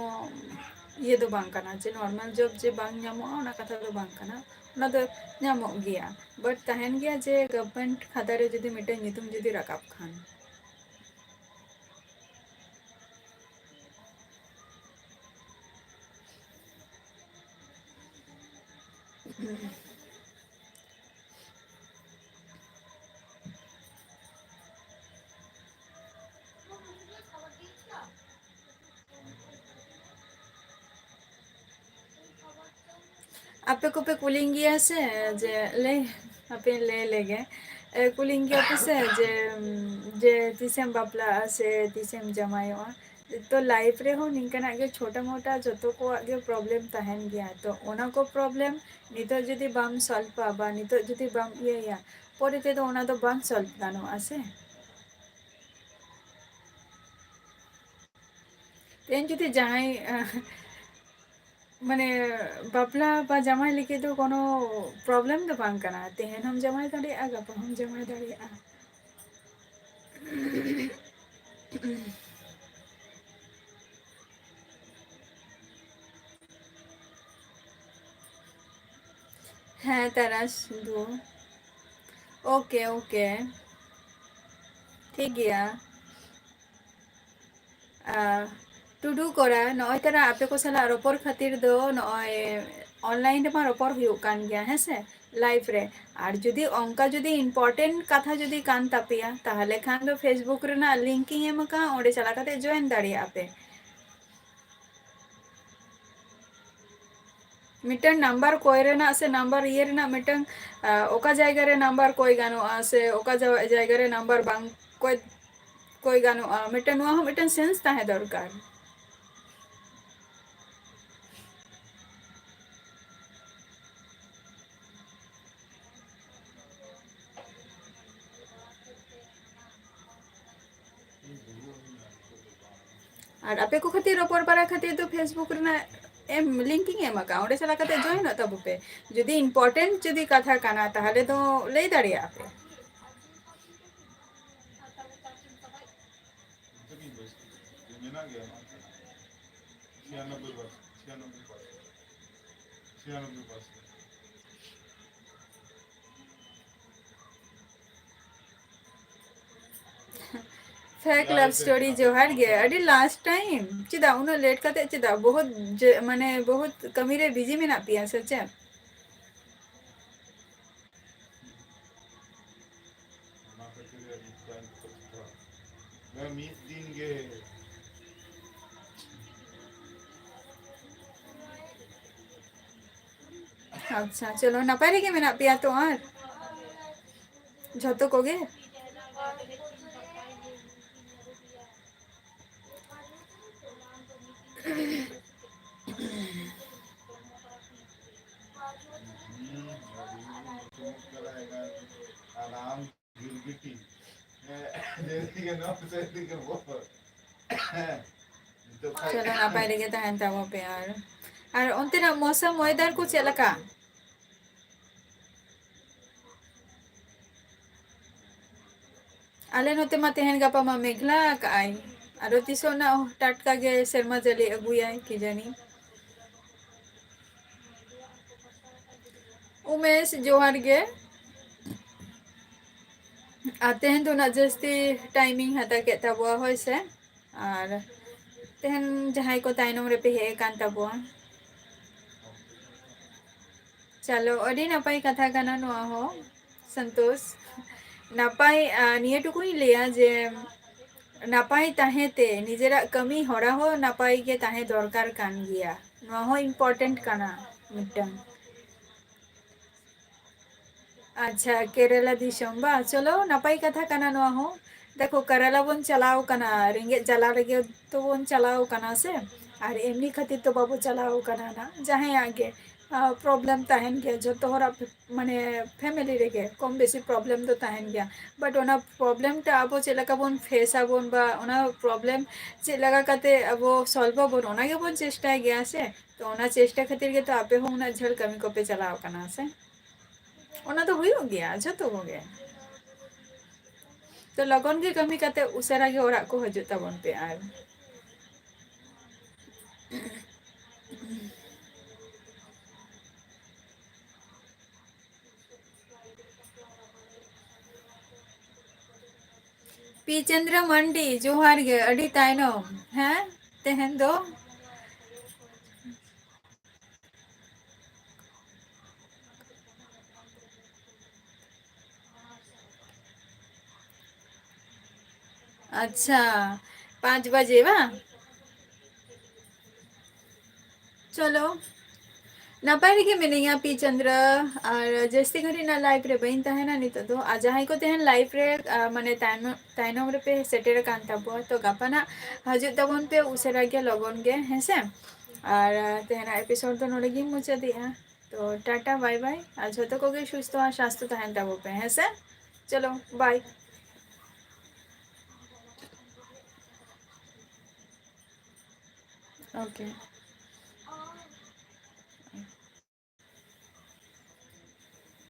ᱤᱭᱟᱹ ᱫᱚ ᱵᱟᱝ ᱠᱟᱱᱟ ᱡᱮ ᱱᱚᱨᱢᱟᱞ ᱡᱚᱵ ᱡᱮ ᱵᱟᱝ ᱧᱟᱢᱚᱜᱼᱟ ᱚᱱᱟ ᱠᱟᱛᱷᱟ ᱫᱚ ᱵᱟᱝ ᱠᱟᱱᱟ, ᱚᱱᱟ ᱫᱚ ᱧᱟᱢᱚᱜ ᱜᱮᱭᱟ, ᱵᱟᱴ ᱛᱟᱦᱮᱱ ᱜᱮᱭᱟ ᱡᱮ ᱜᱚᱵᱷᱢᱮᱱᱴ ᱠᱷᱟᱛᱟ ᱨᱮ ᱡᱩᱫᱤ ᱢᱤᱫᱴᱮᱱ ᱧᱩᱛᱩᱢ ᱡᱩᱫᱤ ᱨᱟᱠᱟᱵ ᱠᱷᱟᱱ᱾ ᱟᱯᱮ ᱠᱚᱯᱮ ᱠᱩᱞᱤᱧ ᱜᱮᱭᱟ ᱥᱮ ᱡᱮ ᱞᱟᱹᱭ ᱟᱯᱮᱧ ᱞᱟᱹᱭ ᱞᱮᱜᱮ, ᱠᱩᱞᱤᱧ ᱜᱮᱭᱟ ᱯᱮ ᱥᱮ ᱡᱮ ᱛᱤᱥᱮᱢ ᱵᱟᱯᱞᱟᱜᱼᱟ ᱥᱮ ᱛᱤᱥᱮᱢ ᱡᱟᱶᱟᱭᱚᱜᱼᱟ, ᱛᱚ ᱞᱟᱭᱤᱯᱷ ᱨᱮᱦᱚᱸ ᱱᱤᱝᱠᱟᱱᱟᱜ ᱜᱮ ᱪᱷᱳᱴᱟ ᱢᱳᱴᱟ ᱡᱚᱛᱚ ᱠᱚᱣᱟᱜ ᱜᱮ ᱯᱨᱚᱵᱞᱮᱢ ᱛᱟᱦᱮᱱ ᱜᱮᱭᱟ, ᱛᱚ ᱚᱱᱟ ᱠᱚ ᱯᱨᱚᱵᱞᱮᱢ ᱱᱤᱛᱚᱜ ᱡᱩᱫᱤ ᱵᱟᱢ ᱥᱚᱞᱵᱷᱼᱟ ᱵᱟ ᱱᱤᱛᱚᱜ ᱡᱩᱫᱤ ᱵᱟᱢ ᱤᱭᱟᱹᱭᱟ ᱯᱚᱨᱮ ᱛᱮᱫᱚ ᱚᱱᱟ ᱫᱚ ᱵᱟᱝ ᱥᱚᱞᱵᱷ ᱜᱟᱱᱚᱜᱼᱟ ᱥᱮ᱾ ᱛᱮᱦᱮᱧ ᱡᱩᱫᱤ ᱡᱟᱦᱟᱸᱭ ᱢᱟᱱᱮ ᱵᱟᱯᱞᱟ ᱵᱟ ᱡᱟᱶᱟᱭ ᱞᱟᱹᱜᱤᱫ ᱫᱚ ᱠᱳᱱᱳ ᱯᱨᱚᱵᱞᱮᱢ ᱫᱚ ᱵᱟᱝ ᱠᱟᱱᱟ, ᱛᱮᱦᱮᱧ ᱦᱚᱢ ᱡᱟᱶᱟᱭ ᱫᱟᱲᱮᱭᱟᱜᱼᱟ ᱜᱟᱯᱟ ᱦᱚᱢ ᱡᱟᱶᱟᱭ ᱫᱟᱲᱮᱭᱟᱜᱼᱟ᱾ ᱦᱮᱸ ᱛᱟᱨᱟᱥ ᱫᱩ ᱳᱠᱮ ᱳᱠᱮ ᱴᱷᱤᱠ ᱜᱮᱭᱟ᱾ ᱴᱩᱰᱩ ᱠᱚᱲᱟ ᱱᱚᱜᱼᱚᱭ ᱛᱚᱨᱟ ᱟᱯᱮ ᱠᱚ ᱥᱟᱞᱟᱜ ᱨᱚᱯᱚᱲ ᱠᱷᱟᱹᱛᱤᱨ ᱫᱚ ᱱᱚᱜᱼᱚᱭ ᱚᱱᱞᱟᱭᱤᱱ ᱨᱮᱢᱟ ᱨᱚᱯᱚᱲ ᱦᱩᱭᱩᱜ ᱠᱟᱱ ᱜᱮᱭᱟ ᱦᱮᱸᱥᱮ ᱞᱟᱭᱤᱵᱷ ᱨᱮ, ᱟᱨ ᱡᱩᱫᱤ ᱚᱱᱠᱟ ᱡᱩᱫᱤ ᱤᱢᱯᱚᱨᱴᱮᱱᱴ ᱠᱟᱛᱷᱟ ᱡᱩᱫᱤ ᱠᱟᱱ ᱛᱟᱯᱮᱭᱟ ᱛᱟᱦᱚᱞᱮ ᱠᱷᱟᱱ ᱫᱚ ᱯᱷᱮᱥᱵᱩᱠ ᱨᱮᱱᱟᱜ ᱞᱤᱝᱠᱤᱧ ᱮᱢ ᱟᱠᱟᱫᱼᱟ, ᱚᱸᱰᱮ ᱪᱟᱞᱟᱣ ᱠᱟᱛᱮ ᱡᱚᱭᱮᱱ ᱫᱟᱲᱮᱭᱟᱜᱼᱟ ᱯᱮ᱾ ᱢᱤᱫᱴᱟᱝ ᱱᱟᱢᱵᱟᱨ ᱠᱚᱭ ᱨᱮᱱᱟᱜ ᱥᱮ ᱱᱟᱢᱵᱟᱨ ᱤᱭᱟᱹ ᱨᱮᱱᱟᱜ ᱢᱤᱫᱴᱟᱝ ᱚᱠᱟ ᱡᱟᱭᱜᱟ ᱨᱮ ᱱᱟᱢᱵᱟᱨ ᱠᱚᱭ ᱜᱟᱱᱚᱜᱼᱟ ᱥᱮ ᱚᱠᱟ ᱡᱟᱭᱜᱟ ᱨᱮ ᱱᱟᱢᱵᱟᱨ ᱵᱟᱝ ᱠᱚᱭ ᱜᱟᱱᱚᱜᱼᱟ, ᱢᱤᱫᱴᱮᱱ ᱱᱚᱣᱟ ᱦᱚᱸ ᱢᱤᱫᱴᱮᱱ ᱥᱮᱱᱥ ᱛᱟᱦᱮᱸ ᱫᱚᱨᱠᱟᱨ᱾ ᱟᱨ ᱟᱯᱮ ᱠᱚ ᱠᱷᱟᱹᱛᱤᱨ ᱨᱚᱯᱚᱲ ᱵᱟᱲᱟ ᱠᱷᱟᱹᱛᱤᱨ ᱫᱚ ᱯᱷᱮᱥᱵᱩᱠ ᱨᱮᱱᱟᱜ ᱞᱤᱝᱠᱤᱧ ᱮᱢ ᱟᱠᱟᱫᱼᱟ, ᱚᱸᱰᱮ ᱪᱟᱞᱟᱣ ᱠᱟᱛᱮ ᱡᱚᱭᱮᱱᱚᱜ ᱛᱟᱵᱚ ᱯᱮ, ᱡᱩᱫᱤ ᱤᱢᱯᱚᱨᱴᱮᱱᱴ ᱡᱩᱫᱤ ᱠᱟᱛᱷᱟ ᱠᱟᱱᱟ ᱛᱟᱦᱚᱞᱮ ᱫᱚ ᱞᱟᱹᱭ ᱫᱟᱲᱮᱭᱟᱜᱼᱟ ᱯᱮ᱾ ᱢᱮᱱᱟᱜ ᱜᱮᱭᱟ ᱱᱚᱣᱟ 96% 96%। ᱯᱷᱮᱠ ᱞᱟᱵᱷ ᱥᱴᱳᱨᱤ ᱡᱚᱦᱟᱨ ᱜᱮ, ᱟᱹᱰᱤ ᱞᱟᱥᱴ ᱴᱟᱭᱤᱢ ᱪᱮᱫᱟᱜ ᱩᱱᱟᱹᱜ ᱞᱮᱴ ᱠᱟᱛᱮ ᱪᱮᱫᱟᱜ ᱵᱚᱦᱩᱛ ᱢᱟᱱᱮ ᱵᱚᱦᱩᱛ ᱠᱟᱹᱢᱤ ᱨᱮ ᱵᱤᱡᱤ ᱢᱮᱱᱟᱜ ᱯᱮᱭᱟ ᱥᱮ ᱪᱮᱫ? ᱚᱱᱟ ᱠᱷᱟᱹᱛᱤᱨ ᱢᱤᱫ ᱫᱤᱱ ᱜᱮ ᱟᱪᱪᱷᱟ ᱪᱚᱞᱚ ᱱᱟᱯᱟᱭ ᱨᱮᱜᱮ ᱢᱮᱱᱟᱜ ᱯᱮᱭᱟ ᱛᱚ ᱟᱨ ᱡᱷᱚᱛᱚ ᱠᱚᱜᱮ? आराम गिरगिटी যেদিকে নখ সেদিকে বল। ᱪᱚᱞᱚ ᱱᱟᱯᱟᱭ ᱨᱮᱜᱮ ᱛᱟᱦᱮᱱ ᱛᱟᱵᱚ ᱯᱮ, ᱟᱨ ᱚᱱᱛᱮᱱᱟᱜ ᱢᱚᱥᱚᱢ ᱳᱭᱮᱫᱟᱨ ᱠᱚ ᱪᱮᱫ ᱞᱮᱠᱟ? ᱟᱞᱮ ᱱᱚᱛᱮ ᱢᱟ ᱛᱮᱦᱮᱧ ᱜᱟᱯᱟ ᱢᱟ ᱢᱮᱜᱽᱞᱟ ᱟᱠᱟᱜ ᱟᱭ, ᱟᱨᱚ ᱛᱤᱥᱚᱜ ᱱᱟᱜ ᱴᱟᱴᱠᱟ ᱜᱮ ᱥᱮᱨᱢᱟ ᱡᱟᱹᱲᱤ ᱟᱹᱜᱩᱭᱟᱭ ᱠᱤ ᱡᱟᱹᱱᱤ᱾ ᱩᱢᱮᱥ ᱡᱚᱦᱟᱨ ᱜᱮ, ᱟᱨ ᱛᱮᱦᱮᱧ ᱫᱚ ᱩᱱᱟᱹᱜ ᱡᱟᱹᱥᱛᱤ ᱴᱟᱭᱤᱢᱤᱧ ᱦᱟᱛᱟᱣ ᱠᱮᱫ ᱛᱟᱵᱚᱣᱟ ᱦᱳᱭ ᱥᱮ, ᱟᱨ ᱛᱮᱦᱮᱧ ᱡᱟᱦᱟᱸᱭ ᱠᱚ ᱛᱟᱭᱱᱚᱢ ᱨᱮᱯᱮ ᱦᱮᱡ ᱟᱠᱟᱱ ᱛᱟᱵᱚᱣᱟ, ᱪᱚᱞᱚ ᱟᱹᱰᱤ ᱱᱟᱯᱟᱭ ᱠᱟᱛᱷᱟ ᱠᱟᱱᱟ ᱱᱚᱣᱟ ᱦᱚᱸ ᱥᱚᱱᱛᱳᱥ, ᱱᱟᱯᱟᱭ ᱱᱤᱭᱟᱹ ᱴᱩᱠᱩᱧ ᱞᱟᱹᱭᱟ ᱡᱮ ᱱᱟᱯᱟᱭ ᱛᱟᱦᱮᱸᱛᱮ ᱱᱤᱡᱮᱨᱟᱜ ᱠᱟᱹᱢᱤ ᱦᱚᱨᱟ ᱦᱚᱸ ᱱᱟᱯᱟᱭ ᱜᱮ ᱛᱟᱦᱮᱸ ᱫᱚᱨᱠᱟᱨ ᱠᱟᱱ ᱜᱮᱭᱟ, ᱱᱚᱣᱟ ᱦᱚᱸ ᱤᱢᱯᱚᱨᱴᱮᱱᱴ ᱠᱟᱱᱟ ᱢᱤᱫᱴᱟᱝ᱾ ᱟᱪᱪᱷᱟ ᱠᱮᱨᱟᱞᱟ ᱫᱤᱥᱚᱢ ᱵᱟ, ᱪᱚᱞᱚ ᱱᱟᱯᱟᱭ ᱠᱟᱛᱷᱟ ᱠᱟᱱᱟ ᱱᱚᱣᱟ ᱦᱚᱸ, ᱫᱮᱠᱷᱚ ᱠᱮᱨᱟᱞᱟ ᱵᱚᱱ ᱪᱟᱞᱟᱣ ᱠᱟᱱᱟ ᱨᱮᱸᱜᱮᱡ ᱡᱟᱞᱟ ᱨᱮᱜᱮ ᱛᱚ ᱵᱚᱱ ᱪᱟᱞᱟᱣ ᱠᱟᱱᱟ ᱥᱮ, ᱟᱨ ᱮᱢᱱᱤ ᱠᱷᱟᱹᱛᱤᱨ tó ᱵᱟᱵᱚ ᱪᱟᱞᱟᱣ ᱠᱟᱱᱟ ᱱᱟ, ᱡᱟᱦᱟᱸᱭᱟᱜ ᱜᱮ ᱯᱨᱚᱵᱞᱮᱢ ᱛᱟᱦᱮᱱ ᱜᱮᱭᱟ ᱡᱷᱚᱛᱚ ᱦᱚᱲᱟᱜ ᱢᱟᱱᱮ ᱯᱷᱮᱢᱮᱞᱤ ᱨᱮᱜᱮ ᱠᱚᱢ ᱵᱮᱥᱤ ᱯᱨᱚᱵᱞᱮᱢ ᱫᱚ ᱛᱟᱦᱮᱱ ᱜᱮᱭᱟ, ᱵᱟᱴ ᱚᱱᱟ ᱯᱨᱚᱵᱞᱮᱢ ᱴᱟ ᱟᱵᱚ ᱪᱮᱫ ᱞᱮᱠᱟ ᱵᱚᱱ ᱯᱷᱮᱥ ᱟᱵᱚᱱ ᱵᱟ ᱚᱱᱟ ᱯᱨᱚᱵᱞᱮᱢ ᱪᱮᱫ ᱞᱮᱠᱟ ᱠᱟᱛᱮ ᱟᱵᱚ ᱥᱚᱞᱵᱷ ᱟᱵᱚᱱ ᱚᱱᱟ ᱜᱮᱵᱚᱱ ᱪᱮᱥᱴᱟᱭ ᱜᱮᱭᱟ ᱥᱮ, ᱛᱚ ᱚᱱᱟ ᱪᱮᱥᱴᱟ ᱠᱷᱟᱹᱛᱤᱨ ᱜᱮᱛᱚ ᱟᱯᱮ ᱦᱚᱸ ᱩᱱᱟᱹᱜ ᱡᱷᱟᱹᱞ ᱠᱟᱹᱢᱤ ᱠᱚᱯᱮ ᱪᱟᱞᱟᱣ ᱠᱟᱱᱟ ᱥᱮ, ᱚᱱᱟ ᱫᱚ ᱦᱩᱭᱩᱜ ᱜᱮᱭᱟ ᱡᱷᱚᱛᱚ ᱠᱚᱜᱮ, ᱛᱚ ᱞᱚᱜᱚᱱ ᱜᱮ ᱠᱟᱹᱢᱤ ᱠᱟᱛᱮ ᱩᱥᱟᱹᱨᱟ ᱜᱮ ᱚᱲᱟᱜ ᱠᱚ ᱦᱤᱡᱩᱜ ᱛᱟᱵᱚᱱ ᱯᱮ, ᱟᱨ पी चंद्र मंडी जोहार गे अडी ताइनम हैं तेहन दो अच्छा 5 बजे बा चलो नपाय रही मिनिया पी चंद्र और जस्ती घड़ी ना लाइफ रे बइन तहना नित दो आ जहां को तहन लाइफ रे माने ताइनम रे पे सेटेर कान तबो तो गापाना हजू तबन पे उसेरा के लगन गे हेसे और तेहना एपिसोड तो नोड़े गी मुचा दिया तो टाटा बाय बाय आज झतो कोगे सुस्थ और स्वास्थ्य तहन तबो पे हेसे चलो बाय ओके